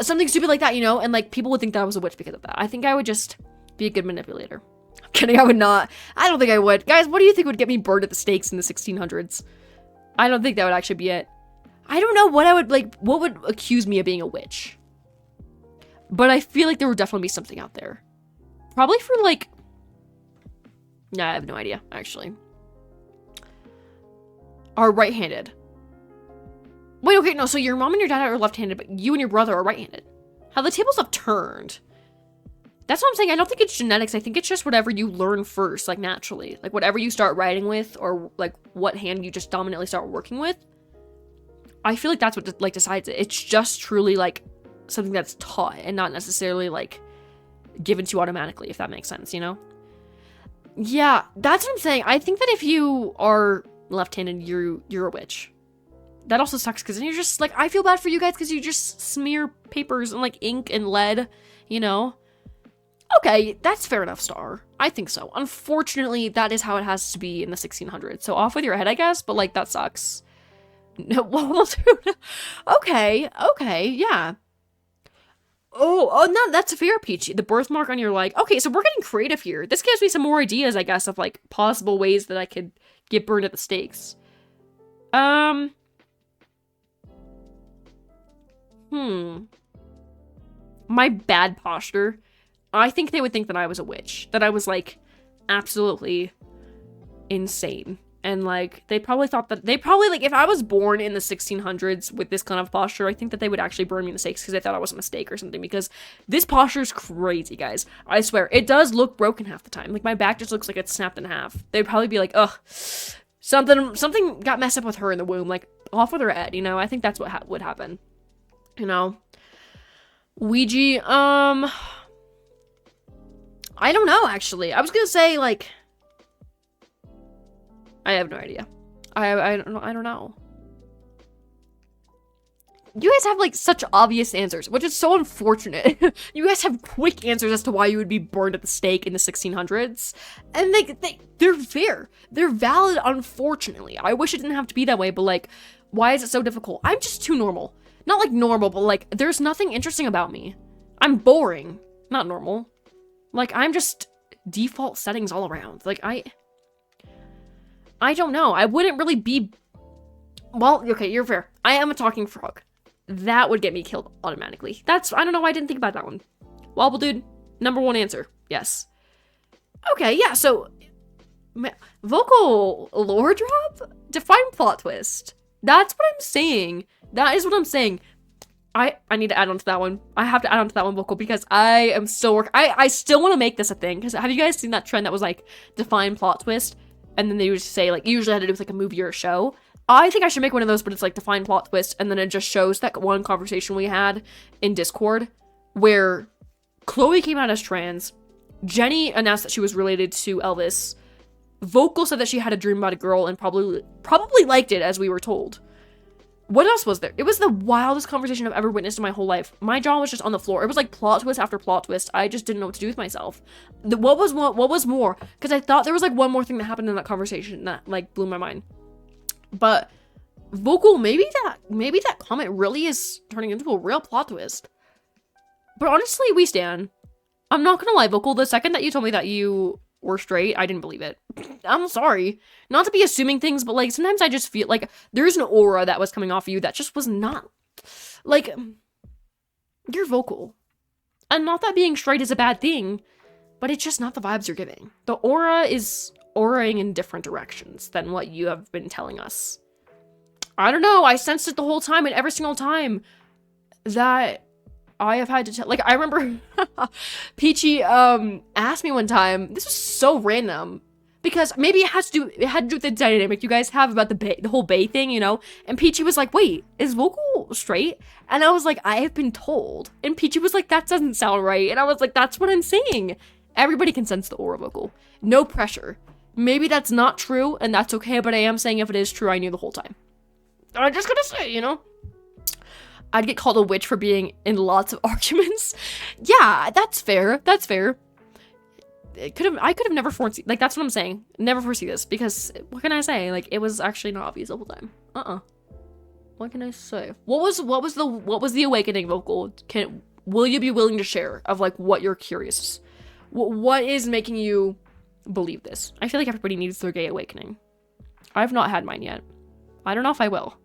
Something stupid like that, you know? And, like, people would think that I was a witch because of that. I think I would just be a good manipulator. I'm kidding, I would not. I don't think I would. Guys, what do you think would get me burned at the stakes in the 1600s? I don't think that would actually be it. I don't know what I would, like, what would accuse me of being a witch? But I feel like there would definitely be something out there. Probably for, like, yeah, I have no idea, actually. Are right-handed. Wait, okay, no, so your mom and your dad are left-handed, but you and your brother are right-handed. How the tables have turned. That's what I'm saying. I don't think it's genetics. I think it's just whatever you learn first, like, naturally. Like, whatever you start writing with, or, like, what hand you just dominantly start working with. I feel like that's what, like, decides it. It's just truly, like, something that's taught and not necessarily, like, given to you automatically, if that makes sense, you know? Yeah, that's what I'm saying. I think that if you are left-handed, you're a witch. That also sucks, because then you're just, like, I feel bad for you guys, because you just smear papers and, like, ink and lead, you know? Okay, that's fair enough, Star. I think so. Unfortunately, that is how it has to be in the 1600s. So off with your head, I guess, but, like, that sucks. No, well, dude. Okay, yeah. Oh, no, that's fair, Peachy. The birthmark on your leg. Okay, so we're getting creative here. This gives me some more ideas, I guess, of, like, possible ways that I could get burned at the stakes. My bad posture. I think they would think that I was a witch. That I was, like, absolutely insane. And, like, they probably, like, if I was born in the 1600s with this kind of posture, I think that they would actually burn me in the stakes because they thought I was a mistake or something. Because this posture is crazy, guys. I swear. It does look broken half the time. Like, my back just looks like it's snapped in half. They'd probably be like, ugh, something got messed up with her in the womb. Like, off with her head, you know? I think that's what would happen. You know? Ouija, I don't know, actually. I was gonna say, like, I have no idea. I don't know. You guys have, like, such obvious answers, which is so unfortunate. You guys have quick answers as to why you would be burned at the stake in the 1600s. And, they're fair. They're valid, unfortunately. I wish it didn't have to be that way, but, like, why is it so difficult? I'm just too normal. Not, like, normal, but, like, there's nothing interesting about me. I'm boring. Not normal. Like, I'm just default settings all around. Like, I don't know. I wouldn't really be... Well, okay, you're fair. I am a talking frog. That would get me killed automatically. I don't know why I didn't think about that one. Wobble dude, number one answer. Yes. Okay, yeah, so... Vocal lore drop? Define plot twist. That's what I'm saying. That is what I'm saying. I need to add on to that one. I have to add on to that one, Vocal, because I am still I still want to make this a thing. Because have you guys seen that trend that was like, define plot twist? And then they would say, like, usually had to do with like a movie or a show. I think I should make one of those, but it's like define plot twist, and then it just shows that one conversation we had in Discord where Chloe came out as trans, Jenny announced that she was related to Elvis, Vocal said that she had a dream about a girl and probably liked it, as we were told. What else was there? It was the wildest conversation I've ever witnessed in my whole life. My jaw was just on the floor. It was like plot twist after plot twist. I just didn't know what to do with myself. What was more? Because I thought there was like one more thing that happened in that conversation that like blew my mind. But Vocal, maybe that comment really is turning into a real plot twist. But honestly, we stand. I'm not gonna lie, Vocal, the second that you told me that you were straight, I didn't believe it. I'm sorry. Not to be assuming things, but like sometimes I just feel like there's an aura that was coming off of you that just was not like, you're Vocal. And not that being straight is a bad thing, but it's just not the vibes you're giving. The aura is auraing in different directions than what you have been telling us. I don't know, I sensed it the whole time, and every single time that I have had to tell, like, I remember Peachy asked me one time, this was so random, because maybe it had to do with the dynamic you guys have about the whole Bay thing, you know, and Peachy was like, wait, is Vocal straight? And I was like, I have been told, and Peachy was like, that doesn't sound right, and I was like, that's what I'm saying. Everybody can sense the aura, Vocal. No pressure. Maybe that's not true, and that's okay, but I am saying if it is true, I knew the whole time. I'm just gonna say, you know? I'd get called a witch for being in lots of arguments. Yeah, that's fair. That's fair. I could have never foreseen, like, that's what I'm saying. Never foresee this, because, what can I say? Like, it was actually not obvious the whole time. What can I say? What was the awakening, Vocal? Will you be willing to share of, like, what you're curious? What is making you believe this? I feel like everybody needs their gay awakening. I've not had mine yet. I don't know if I will.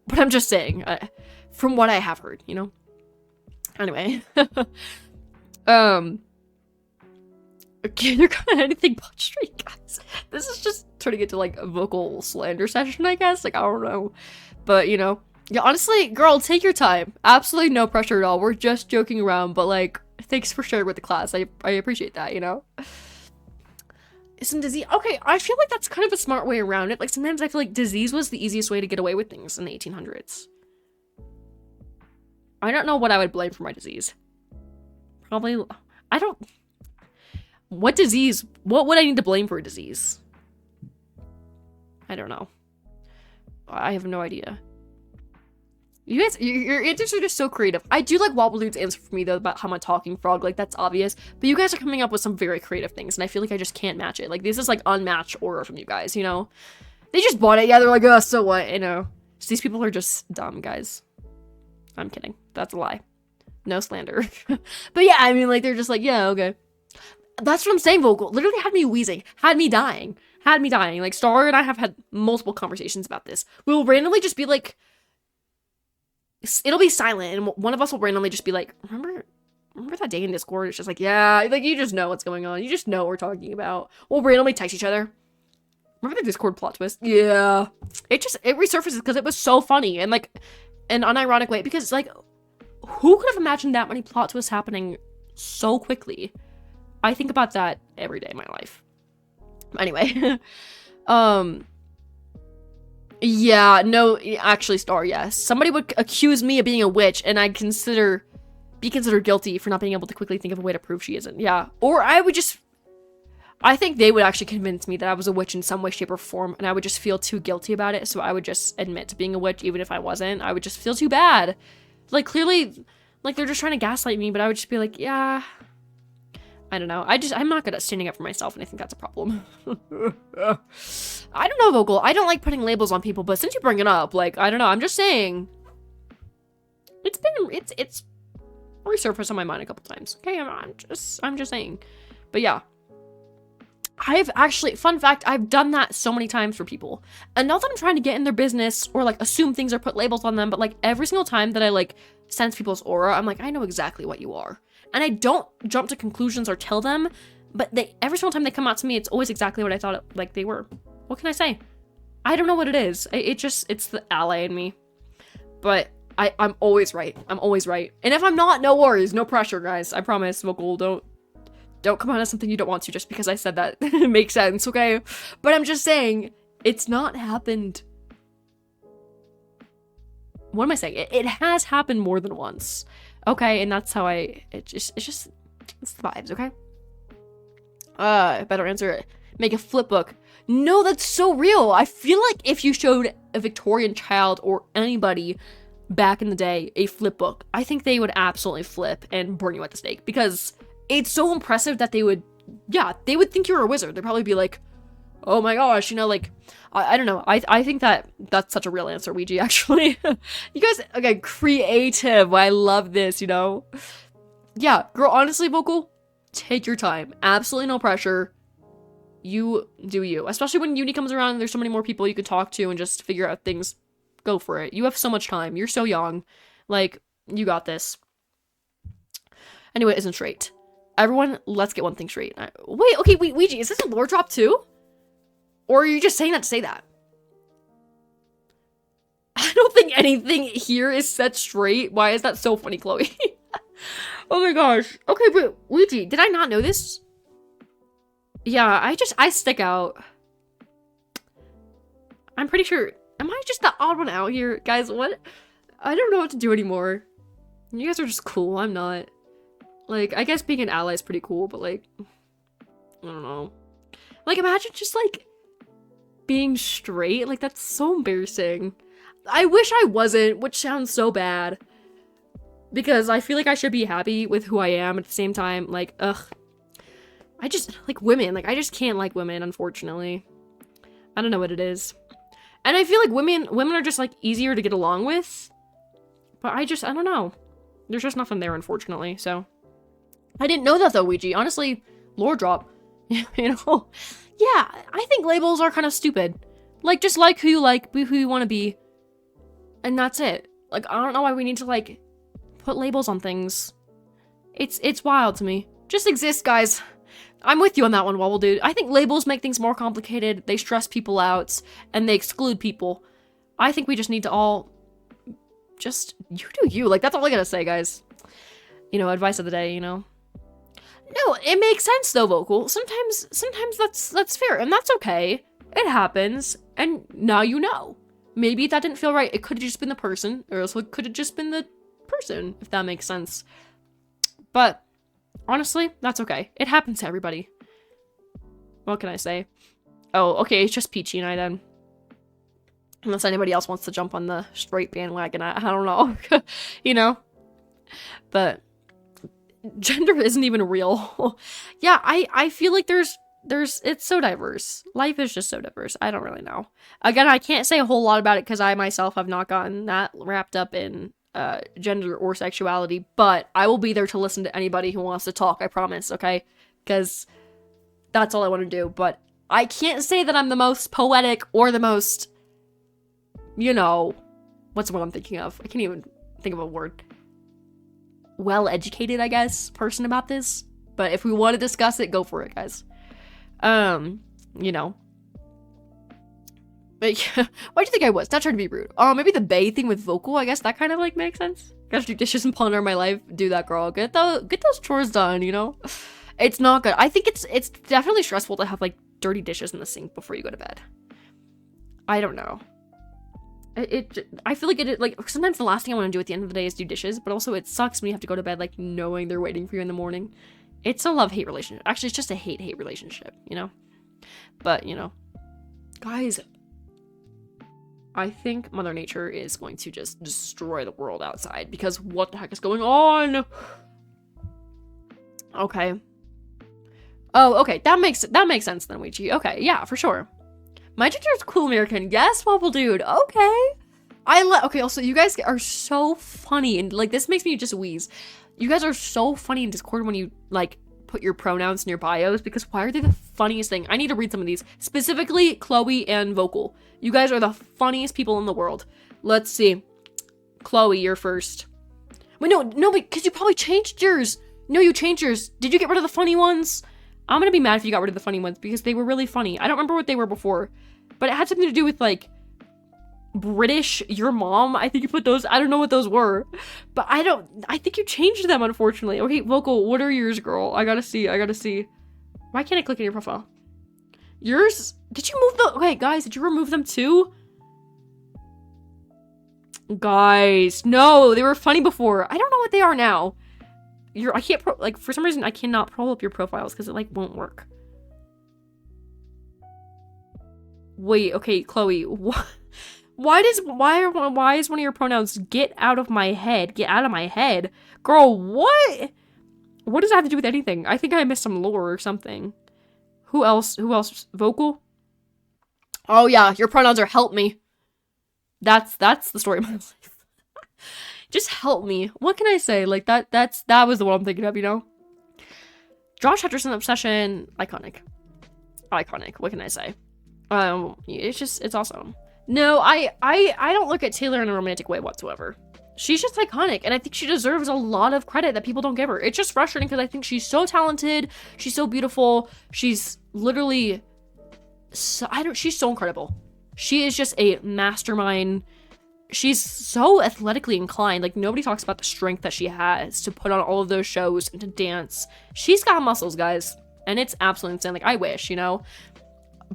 But I'm just saying, from what I have heard, you know? Anyway. Okay, you're kind of anything but straight, guys. This is just turning into, like, a Vocal slander session, I guess. Like, I don't know. But, you know. Yeah, honestly, girl, take your time. Absolutely no pressure at all. We're just joking around, but, like, thanks for sharing with the class. I appreciate that, you know? Isn't disease... Okay, I feel like that's kind of a smart way around it. Like, sometimes I feel like disease was the easiest way to get away with things in the 1800s. I don't know what I would blame for my disease. Probably... I don't... What disease? What would I need to blame for a disease? I don't know. I have no idea. You guys, your answers are just so creative. I do like Wobble Dude's answer for me, though, about how I'm a talking frog. Like, that's obvious. But you guys are coming up with some very creative things, and I feel like I just can't match it. Like, this is, like, unmatched aura from you guys, you know? They just bought it. Yeah, they're like, oh, so what? You know? So these people are just dumb, guys. I'm kidding. That's a lie. No slander. But yeah, I mean, like, they're just like, yeah, okay. That's what I'm saying, Vocal. Literally had me wheezing. Had me dying. Like, Star and I have had multiple conversations about this. We'll randomly just be like... It'll be silent, and one of us will randomly just be like, remember that day in Discord? It's just like, yeah, like, you just know what's going on. You just know what we're talking about. We'll randomly text each other. Remember the Discord plot twist? Yeah. It resurfaces because it was so funny, and, like, an unironic way, because, like, who could have imagined that many plot twists happening so quickly? I think about that every day in my life. Anyway. Yeah, no, actually, Star, yes. Somebody would accuse me of being a witch, and I'd be considered guilty for not being able to quickly think of a way to prove she isn't. Yeah. Or I would just... I think they would actually convince me that I was a witch in some way, shape, or form, and I would just feel too guilty about it, so I would just admit to being a witch even if I wasn't. I would just feel too bad. Like, clearly, like, they're just trying to gaslight me, but I would just be like, yeah, I don't know. I'm not good at standing up for myself, and I think that's a problem. I don't know, Vocal. I don't like putting labels on people, but since you bring it up, like, I don't know. I'm just saying. It's resurfaced on my mind a couple times. Okay, I'm just saying. But yeah. I've actually, fun fact, I've done that so many times for people. And not that I'm trying to get in their business or, like, assume things or put labels on them, but, like, every single time that I, like, sense people's aura, I'm like, I know exactly what you are. And I don't jump to conclusions or tell them, but every single time they come out to me, it's always exactly what I thought like they were. What can I say? I don't know what it is. It's the ally in me. But I'm always right. I'm always right. And if I'm not, no worries. No pressure, guys. I promise. Vocal, don't come out as something you don't want to just because I said that. It makes sense, okay? But I'm just saying, it's not happened. What am I saying? It has happened more than once. Okay, and that's how it's the vibes, okay? Better answer. Make a flip book. No, that's so real. I feel like if you showed a Victorian child or anybody back in the day a flip book, I think they would absolutely flip and burn you at the stake because it's so impressive that they would think you're a wizard. They'd probably be like, oh my gosh, you know, like, I don't know. I think that's such a real answer, Ouija, actually. You guys, okay, creative. I love this, you know? Yeah, girl, honestly, Vocal, take your time. Absolutely no pressure. You do you. Especially when uni comes around and there's so many more people you could talk to and just figure out things. Go for it. You have so much time. You're so young. Like, you got this. Anyway, it isn't straight. Everyone, let's get one thing straight. Wait, okay, wait, Ouija, is this a lore drop too? Or are you just saying that to say that? I don't think anything here is set straight. Why is that so funny, Chloe? Oh my gosh. Okay, but Ouija, did I not know this? Yeah, I stick out. I'm pretty sure. Am I just the odd one out here? Guys, what? I don't know what to do anymore. You guys are just cool. I'm not. Like, I guess being an ally is pretty cool, but like, I don't know. Like, imagine just like being straight. Like, that's so embarrassing. I wish I wasn't, which sounds so bad. Because I feel like I should be happy with who I am at the same time. Like, ugh. I just, like, women. Like, I just can't like women, unfortunately. I don't know what it is. And I feel like women are just, like, easier to get along with. But I don't know. There's just nothing there, unfortunately, so. I didn't know that, though, Ouija. Honestly, lore drop. You know? Yeah, I think labels are kind of stupid. Like, just like who you like, be who you want to be. And that's it. Like, I don't know why we need to, like, put labels on things. It's wild to me. Just exist, guys. I'm with you on that one, Wobble Dude. I think labels make things more complicated, they stress people out, and they exclude people. I think we just need to all just, you do you. Like, that's all I gotta say, guys. You know, advice of the day, you know? No, it makes sense, though, Vocal. Sometimes that's fair, and that's okay. It happens, and now you know. Maybe that didn't feel right. It could have just been the person, or else it could have just been the person, if that makes sense. But honestly, that's okay. It happens to everybody. What can I say? Oh, okay, it's just Peachy and I then. Unless anybody else wants to jump on the straight bandwagon, I don't know. You know? But gender isn't even real. Yeah, I feel like it's so diverse. Life is just so diverse. I don't really know. Again, I can't say a whole lot about it because I myself have not gotten that wrapped up in gender or sexuality, but I will be there to listen to anybody who wants to talk, I promise, okay? Because that's all I want to do, but I can't say that I'm the most poetic or the most, you know, what's the word I'm thinking of? I can't even think of a word. Well-educated, I guess, person about this, but if we want to discuss it, go for it, guys. You know. But yeah, why do you think I was? Not trying to be rude. Oh, maybe the bae thing with Vocal, I guess that kind of like makes sense. Gotta do dishes and ponder my life. Do that, girl. Get those chores done, you know? It's not good. I think it's definitely stressful to have like dirty dishes in the sink before you go to bed. I don't know. I feel like like sometimes the last thing I want to do at the end of the day is do dishes, but also it sucks when you have to go to bed like knowing they're waiting for you in the morning. It's a love-hate relationship. Actually, it's just a hate-hate relationship, you know? But, you know, guys, I think Mother Nature is going to just destroy the world outside, because what the heck is going on? Okay. Oh, okay. That makes sense then, Ouija. Okay, yeah, for sure. My gender's cool American. Yes, Wobble Dude. Okay. Okay, also, you guys are so funny, and, like, this makes me just wheeze. You guys are so funny in Discord when you, like, put your pronouns in your bios, because why are they the funniest thing? I need to read some of these. Specifically, Chloe and Vocal. You guys are the funniest people in the world. Let's see. Chloe, you're first. Wait, no, because you probably changed yours. No, you changed yours. Did you get rid of the funny ones? I'm gonna be mad if you got rid of the funny ones, because they were really funny. I don't remember what they were before, but it had something to do with, like, British, your mom. I think you put those. I don't know what those were, but I think you changed them, unfortunately. Okay, Vocal, what are yours, girl? I gotta see. Why can't I click on your profile? Yours? Did you move the... Okay, guys, did you remove them too? Guys, no, they were funny before. I don't know what they are now. I can't, like, for some reason, I cannot pull up your profiles because it, like, won't work. Wait, okay, Chloe, why is one of your pronouns get out of my head? Get out of my head. Girl, what? What does that have to do with anything? I think I missed some lore or something. Who else? Vocal? Oh yeah, your pronouns are help me. That's the story of my life. Just help me. What can I say? Like, that was the one I'm thinking of, you know? Josh Hutcherson obsession, iconic. What can I say? It's awesome. No, I don't look at Taylor in a romantic way whatsoever. She's just iconic, and I think she deserves a lot of credit that people don't give her. It's just frustrating because I think she's so talented, she's so beautiful, she's literally she's so incredible. She is just a mastermind. She's so athletically inclined. Like, nobody talks about the strength that she has to put on all of those shows and to dance. She's got muscles, guys, and it's absolutely insane. Like, I wish, you know?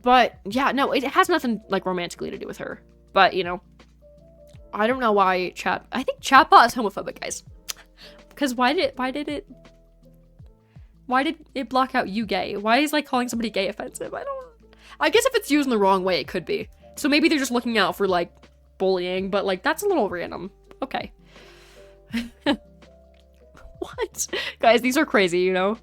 But, yeah, no, it has nothing, like, romantically to do with her. But, you know, I don't know why I think chatbot is homophobic, guys. Because why did it block out you gay? Why is, like, calling somebody gay offensive? I guess if it's used in the wrong way, it could be. So maybe they're just looking out for, like, bullying, but, like, that's a little random. Okay. What? Guys, these are crazy, you know?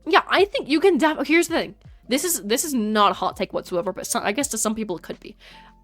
Yeah, I think you can here's the thing. This is not a hot take whatsoever, but I guess to some people it could be.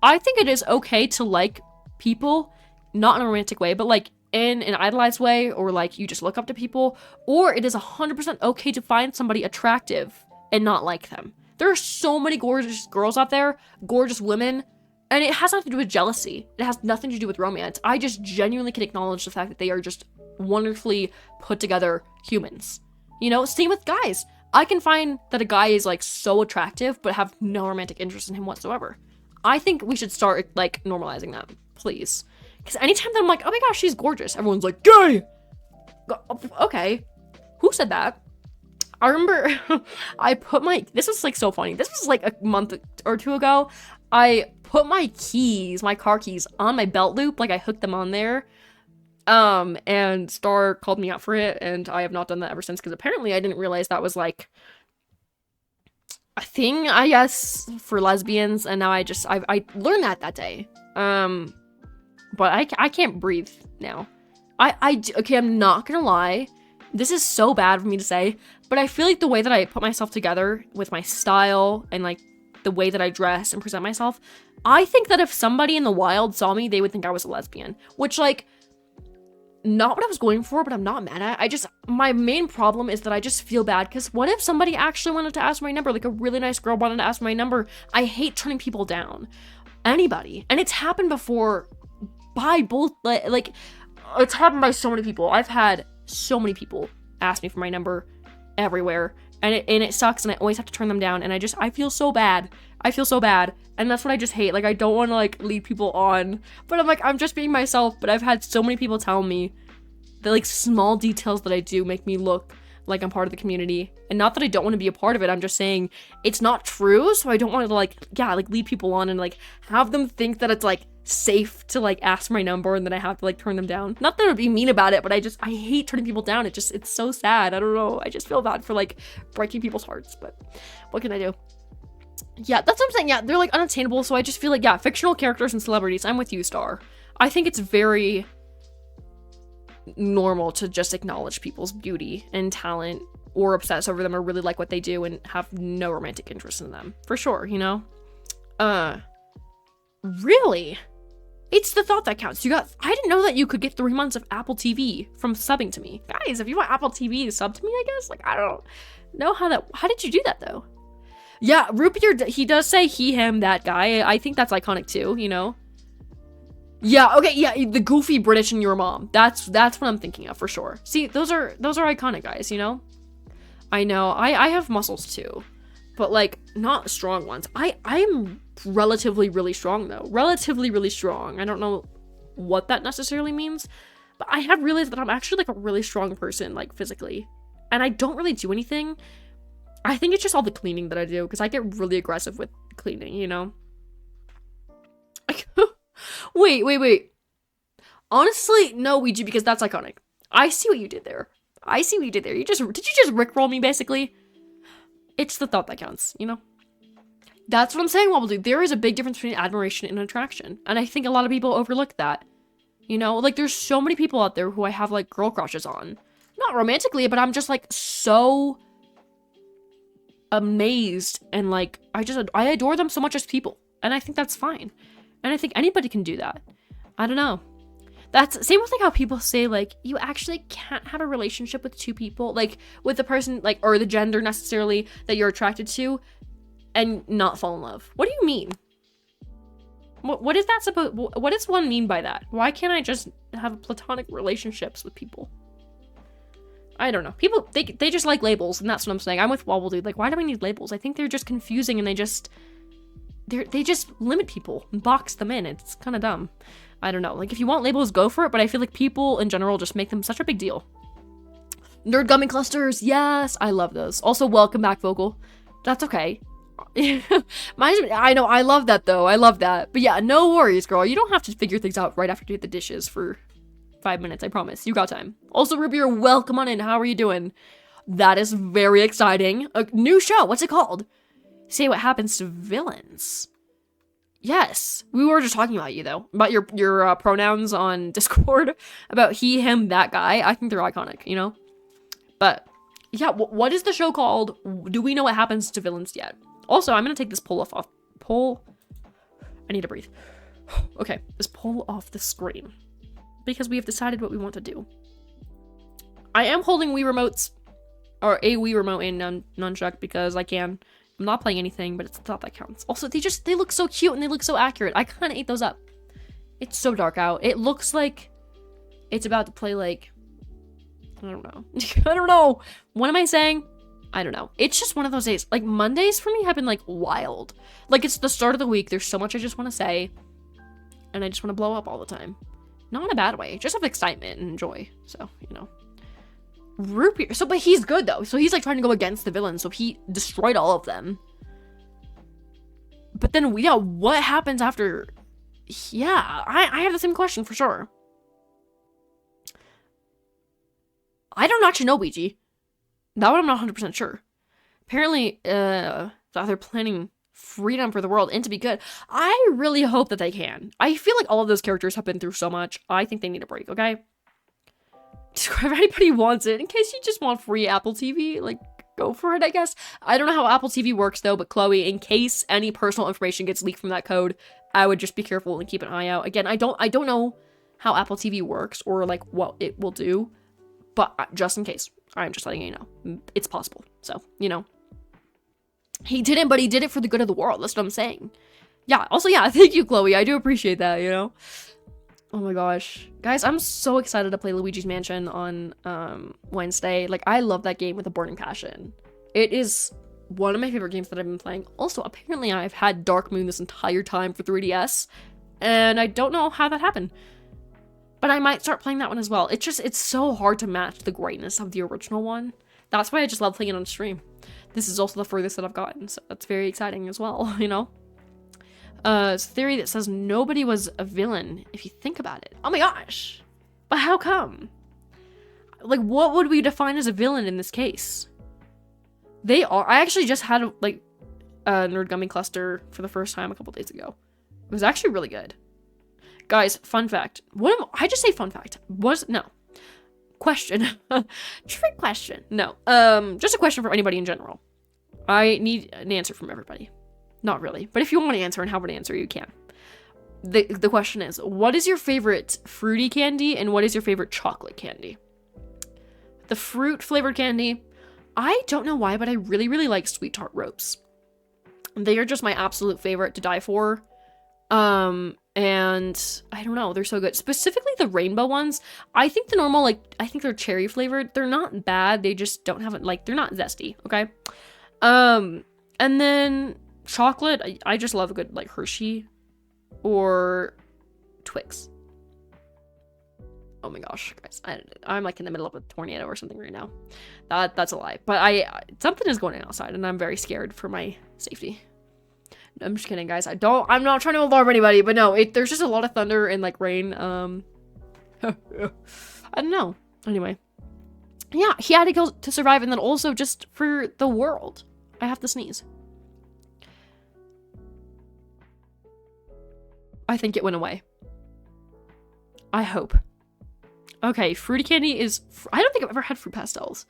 I think it is okay to like people, not in a romantic way, but like in an idolized way, or like you just look up to people, or it is 100% okay to find somebody attractive and not like them. There are so many gorgeous girls out there, gorgeous women, and it has nothing to do with jealousy. It has nothing to do with romance. I just genuinely can acknowledge the fact that they are just wonderfully put together humans. You know, same with guys. I can find that a guy is, like, so attractive, but have no romantic interest in him whatsoever. I think we should start, like, normalizing that, please. Because anytime that I'm like, oh my gosh, she's gorgeous, everyone's like, gay! Okay. Who said that? I remember this was, like, so funny. This was, like, a month or two ago. I put my car keys on my belt loop, like, I hooked them on there. And Star called me out for it, and I have not done that ever since, because apparently I didn't realize that was, like, a thing, I guess, for lesbians, and now I learned that day. But I can't breathe now. Okay, I'm not gonna lie, this is so bad for me to say, but I feel like the way that I put myself together with my style, and, like, the way that I dress and present myself, I think that if somebody in the wild saw me, they would think I was a lesbian, which, like, not what I was going for, but I'm not mad at it. My main problem is that I just feel bad, because what if somebody actually wanted to ask my number, like a really nice girl wanted to ask my number? I hate turning people down. Anybody. And it's happened before by both, like, it's happened by so many people. I've had so many people ask me for my number everywhere, and it sucks, and I always have to turn them down, and I feel so bad. And that's what I just hate. Like, I don't want to, like, lead people on, but I'm like, I'm just being myself. But I've had so many people tell me that, like, small details that I do make me look like I'm part of the community. And not that I don't want to be a part of it, I'm just saying it's not true, so I don't want to, like, lead people on and, like, have them think that it's, like, safe to like ask my number and then I have to like turn them down. Not that I would be mean about it, but I hate turning people down. It's so sad. I don't know. I just feel bad for like breaking people's hearts, but what can I do? Yeah, that's what I'm saying. Yeah, they're like unattainable, so I just feel like, yeah, fictional characters and celebrities. I'm with you, Star. I think it's very normal to just acknowledge people's beauty and talent or obsess over them or really like what they do and have no romantic interest in them. For sure, you know? Really? It's the thought that counts. I didn't know that you could get 3 months of Apple TV from subbing to me. Guys, if you want Apple TV to sub to me, I guess, like, I don't know how did you do that though? Yeah, Rupier, he does say he, him, that guy. I think that's iconic too, you know? Yeah, okay, yeah, the goofy British and your mom. That's what I'm thinking of for sure. See, those are iconic guys, you know? I know, I have muscles too, but like, not strong ones. I'm relatively really strong though. Relatively really strong. I don't know what that necessarily means, but I have realized that I'm actually like a really strong person, like physically. And I don't really do anything. I think it's just all the cleaning that I do, because I get really aggressive with cleaning, you know? Wait. Honestly, no, Ouija, because that's iconic. I see what you did there. Did you just rickroll me, basically? It's the thought that counts, you know? That's what I'm saying, Wobbly. There is a big difference between admiration and attraction. And I think a lot of people overlook that. You know? Like, there's so many people out there who I have, like, girl crushes on. Not romantically, but I'm just, like, so amazed and like I adore them so much as people, and I think that's fine, and I think anybody can do that. I don't know, that's same with like how people say like you actually can't have a relationship with two people, like with the person like or the gender necessarily that you're attracted to and not fall in love. What do you mean? What is that supposed, what does one mean by that? Why can't I just have platonic relationships with people? I don't know. People, they just like labels, and that's what I'm saying. I'm with Wobble Dude. Like, why do we need labels? I think they're just confusing, and they just limit people and box them in. It's kind of dumb. I don't know. Like, if you want labels, go for it, but I feel like people in general just make them such a big deal. Nerd gummy clusters. Yes, I love those. Also, welcome back, Vocal. That's okay. I know. I love that, though. I love that. But yeah, no worries, girl. You don't have to figure things out right after you hit the dishes for 5 minutes, I promise. You got time. Also, Ruby, welcome on in. How are you doing? That is very exciting. A new show. What's it called? Say what happens to villains. Yes. We were just talking about you, though. About your pronouns on Discord. About he, him, that guy. I think they're iconic, you know? But, yeah, what is the show called? Do we know what happens to villains yet? Also, I'm gonna take this poll off. I need to breathe. Okay, this poll off the screen, because we have decided what we want to do. I am holding Wii remotes, or a Wii remote in nunchuck because I can. I'm not playing anything, but it's the thought that counts. Also, they look so cute and they look so accurate. I kind of ate those up. It's so dark out. It looks like it's about to play like, I don't know. I don't know. What am I saying? I don't know. It's just one of those days. Like, Mondays for me have been like wild. Like, it's the start of the week. There's so much I just want to say, and I just want to blow up all the time. Not in a bad way, just of excitement and joy. So, you know. Rupier. So, but he's good though. So he's like trying to go against the villain. So he destroyed all of them. But then, yeah, what happens after? Yeah, I have the same question for sure. I don't actually know, Ouija. That one I'm not 100% sure. Apparently, that they're planning freedom for the world and to be good. I really hope that they can. I feel like all of those characters have been through so much. I think they need a break, okay? If anybody wants it, in case you just want free Apple TV, like, go for it, I guess. I don't know how Apple TV works, though, but Chloe, in case any personal information gets leaked from that code, I would just be careful and keep an eye out. Again, I don't know how Apple TV works or, like, what it will do, but just in case, I'm just letting you know. It's possible, so, you know. He didn't, but he did it for the good of the world. That's what I'm saying. Yeah, also, yeah, thank you, Chloe. I do appreciate that, you know? Oh my gosh. Guys, I'm so excited to play Luigi's Mansion on Wednesday. Like, I love that game with a burning passion. It is one of my favorite games that I've been playing. Also, apparently I've had Dark Moon this entire time for 3DS, and I don't know how that happened. But I might start playing that one as well. It's so hard to match the greatness of the original one. That's why I just love playing it on stream. This is also the furthest that I've gotten, so that's very exciting as well, you know? It's a theory that says nobody was a villain if you think about it. Oh my gosh. But how come? Like, what would we define as a villain in this case? They are. I actually just had a Nerd Gummy Cluster for the first time a couple days ago. It was actually really good. Guys, fun fact. I just say fun fact. No. Question. Trick question. No. Just a question for anybody in general. I need an answer from everybody. Not really. But if you want to answer and have an answer, you can. The question is, what is your favorite fruity candy and what is your favorite chocolate candy? The fruit flavored candy, I don't know why, but I really, really like Sweet Tart Ropes. They are just my absolute favorite to die for. And I don't know, they're so good. Specifically the rainbow ones. I think the normal, I think they're cherry flavored. They're not bad. They just don't have it, they're not zesty, okay? And then chocolate, I just love a good, Hershey or Twix. Oh my gosh, guys, I'm in the middle of a tornado or something right now. That's a lie. But something is going on outside and I'm very scared for my safety. I'm just kidding, guys. I'm not trying to alarm anybody, but no, there's just a lot of thunder and rain. I don't know. Anyway. Yeah, he had to go to survive and then also just for the world. I have to sneeze. I think it went away. I hope. Okay, fruity candy is... I don't think I've ever had fruit pastels.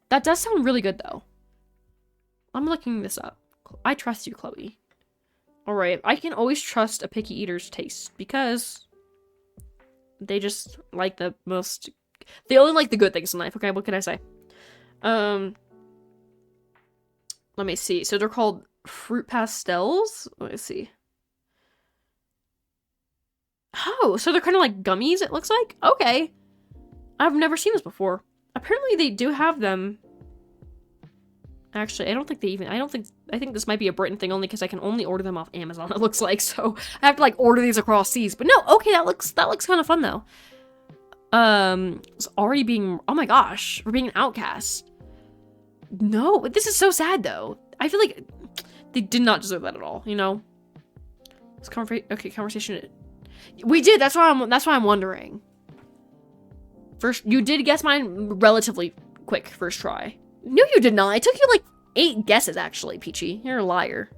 That does sound really good, though. I'm looking this up. I trust you, Chloe. Alright, I can always trust a picky eater's taste, because they just like the most... They only like the good things in life, okay? What can I say? Let me see. So they're called fruit pastels? Let me see. Oh, so they're kind of like gummies, it looks like? Okay. I've never seen this before. Apparently they do have them. Actually, I think this might be a Britain thing only because I can only order them off Amazon, it looks like. So I have to order these across seas. But no, okay, that looks kind of fun though. It's already being, oh my gosh, we're being an outcast. No, this is so sad though. I feel like they did not deserve that at all, you know? This conversation. We did. That's why I'm wondering. First, you did guess mine relatively quick first try. No, you did not. It took you 8 guesses actually, Peachy. You're a liar.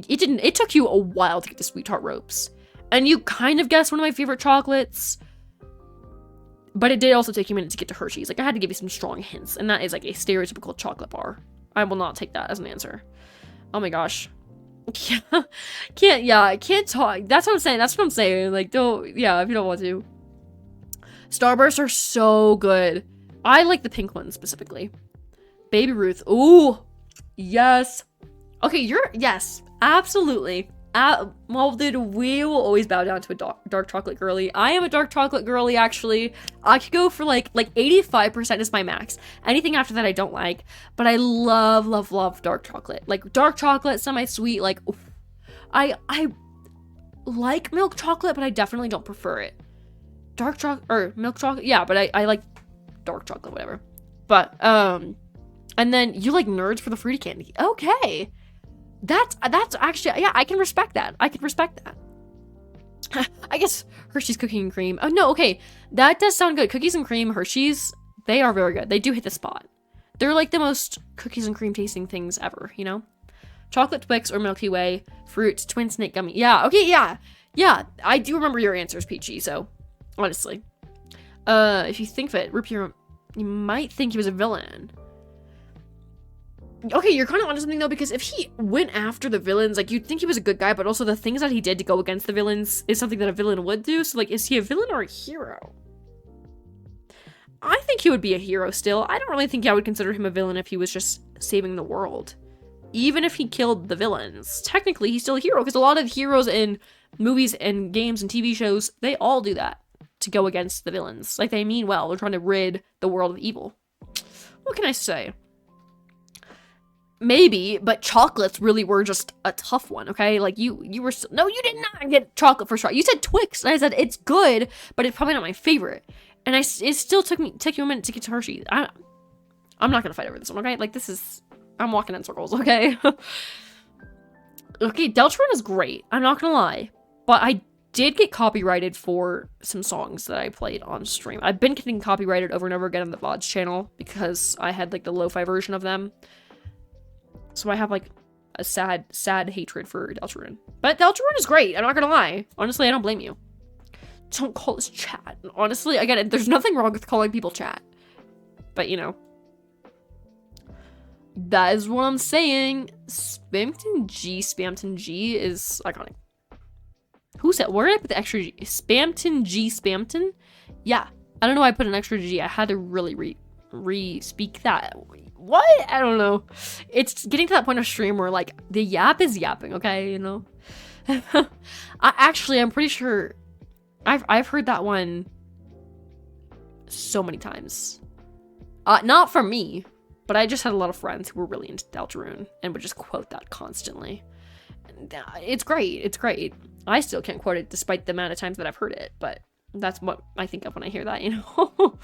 It didn't. It took you a while to get to Sweet Tart Ropes, and you kind of guessed one of my favorite chocolates. But it did also take you a minute to get to Hershey's. I had to give you some strong hints, and that is a stereotypical chocolate bar. I will not take that as an answer. Oh my gosh. I can't talk. That's what I'm saying. Don't, yeah, if you don't want to. Starbursts are so good. I like the pink ones specifically. Baby Ruth. Ooh, yes. Okay, yes, absolutely. Well, dude, we will always bow down to a dark chocolate girly. I am a dark chocolate girly, actually. I could go for 85% is my max. Anything after that I don't like, but I love, love, love dark chocolate. Dark chocolate, semi-sweet, oof. I like milk chocolate, but I definitely don't prefer it. Dark chocolate, or milk chocolate, yeah, but I like dark chocolate, whatever. But, and then you like nerds for the fruity candy. Okay. That's actually, yeah, I can respect that. I guess Hershey's cookies and cream. Oh, no, okay. That does sound good. Cookies and cream, Hershey's, they are very good. They do hit the spot. They're the most cookies and cream tasting things ever, you know? Chocolate Twix or Milky Way, fruit, Twin Snake Gummy. Yeah, okay, yeah. Yeah, I do remember your answers, Peachy, so, honestly. If you think of it, you might think he was a villain. Okay, you're kind of onto something though, because if he went after the villains, you'd think he was a good guy, but also the things that he did to go against the villains is something that a villain would do. So is he a villain or a hero? I think he would be a hero still. I don't really think I would consider him a villain if he was just saving the world. Even if he killed the villains, technically he's still a hero, because a lot of heroes in movies and games and TV shows, they all do that to go against the villains. They mean well. They're trying to rid the world of evil. What can I say? Maybe, but chocolates really were just a tough one, okay? You were no, you did not get chocolate first try. You said Twix, and I said it's good, but it's probably not my favorite. And it still took you a minute to get to Hershey. I'm not gonna fight over this one, okay? I'm walking in circles, okay? Okay, Deltarune is great. I'm not gonna lie. But I did get copyrighted for some songs that I played on stream. I've been getting copyrighted over and over again on the VODs channel because I had like the lo-fi version of them. So I have like a sad hatred for Deltarune. But Deltarune is great. I'm not gonna lie. Honestly, I don't blame you. Don't call us chat. Honestly, again, there's nothing wrong with calling people chat. But, you know. That is what I'm saying. Spamton G is iconic. Who said? Where did I put the extra G? Spamton? Yeah. I don't know why I put an extra G. I had to really re-speak that. What? I don't know. It's getting to that point of stream where, like, the yap is yapping, okay? You know? I'm pretty sure I've heard that one so many times. Not from me, but I just had a lot of friends who were really into Deltarune and would just quote that constantly. And, it's great. It's great. I still can't quote it despite the amount of times that I've heard it, but that's what I think of when I hear that, you know?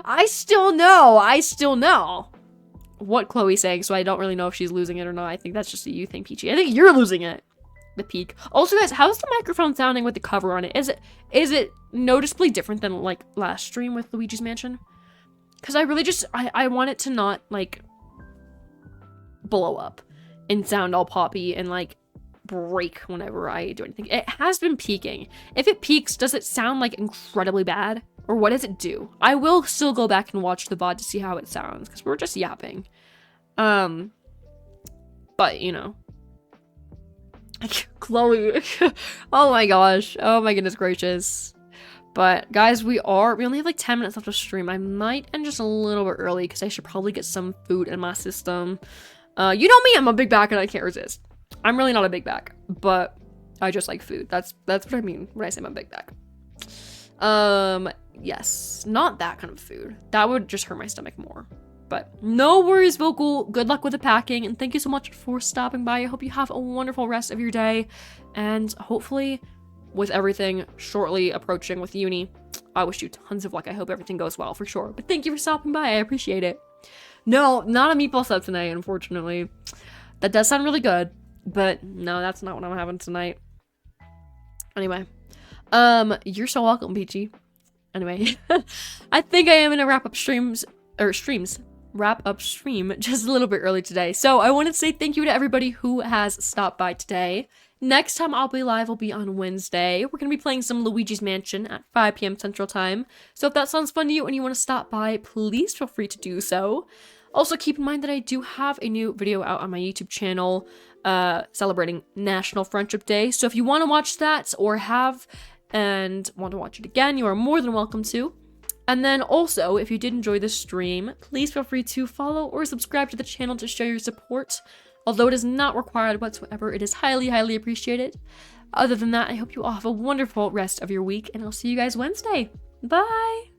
I still know what Chloe's saying, so I don't really know if she's losing it or not. I think that's just a you thing, Peachy. I think you're losing it. The peak. Also, guys, how's the microphone sounding with the cover on it? Is it noticeably different than like last stream with Luigi's Mansion? Because I really just I want it to not like blow up and sound all poppy and like break whenever I do anything. It has been peaking. If it peaks, does it sound like incredibly bad? Or what does it do? I will still go back and watch the VOD to see how it sounds because we're just yapping. But you know. Chloe. Oh my gosh. Oh my goodness gracious. But guys, we only have like 10 minutes left to stream. I might end just a little bit early because I should probably get some food in my system. You know me, I'm a big back and I can't resist. I'm really not a big back, but I just like food. That's what I mean when I say I'm a big back. Yes, not that kind of food. That would just hurt my stomach more. But no worries, Vocal. Good luck with the packing, and thank you so much for stopping by. I hope you have a wonderful rest of your day, and hopefully, with everything shortly approaching with uni, I wish you tons of luck. I hope everything goes well, for sure. But thank you for stopping by. I appreciate it. No, not a meatball sub tonight, unfortunately. That does sound really good, but no, that's not what I'm having tonight. Anyway, you're so welcome, Peachy. Anyway, I think I am gonna wrap up stream just a little bit early today. So I want to say thank you to everybody who has stopped by today. Next time I'll be live will be on Wednesday. We're going to be playing some Luigi's Mansion at 5 p.m. Central Time. So if that sounds fun to you and you want to stop by, please feel free to do so. Also keep in mind that I do have a new video out on my YouTube channel celebrating National Friendship Day. So if you want to watch that or have and want to watch it again, you are more than welcome to. And then also, if you did enjoy this stream, please feel free to follow or subscribe to the channel to show your support. Although it is not required whatsoever, it is highly, highly appreciated. Other than that, I hope you all have a wonderful rest of your week, and I'll see you guys Wednesday. Bye!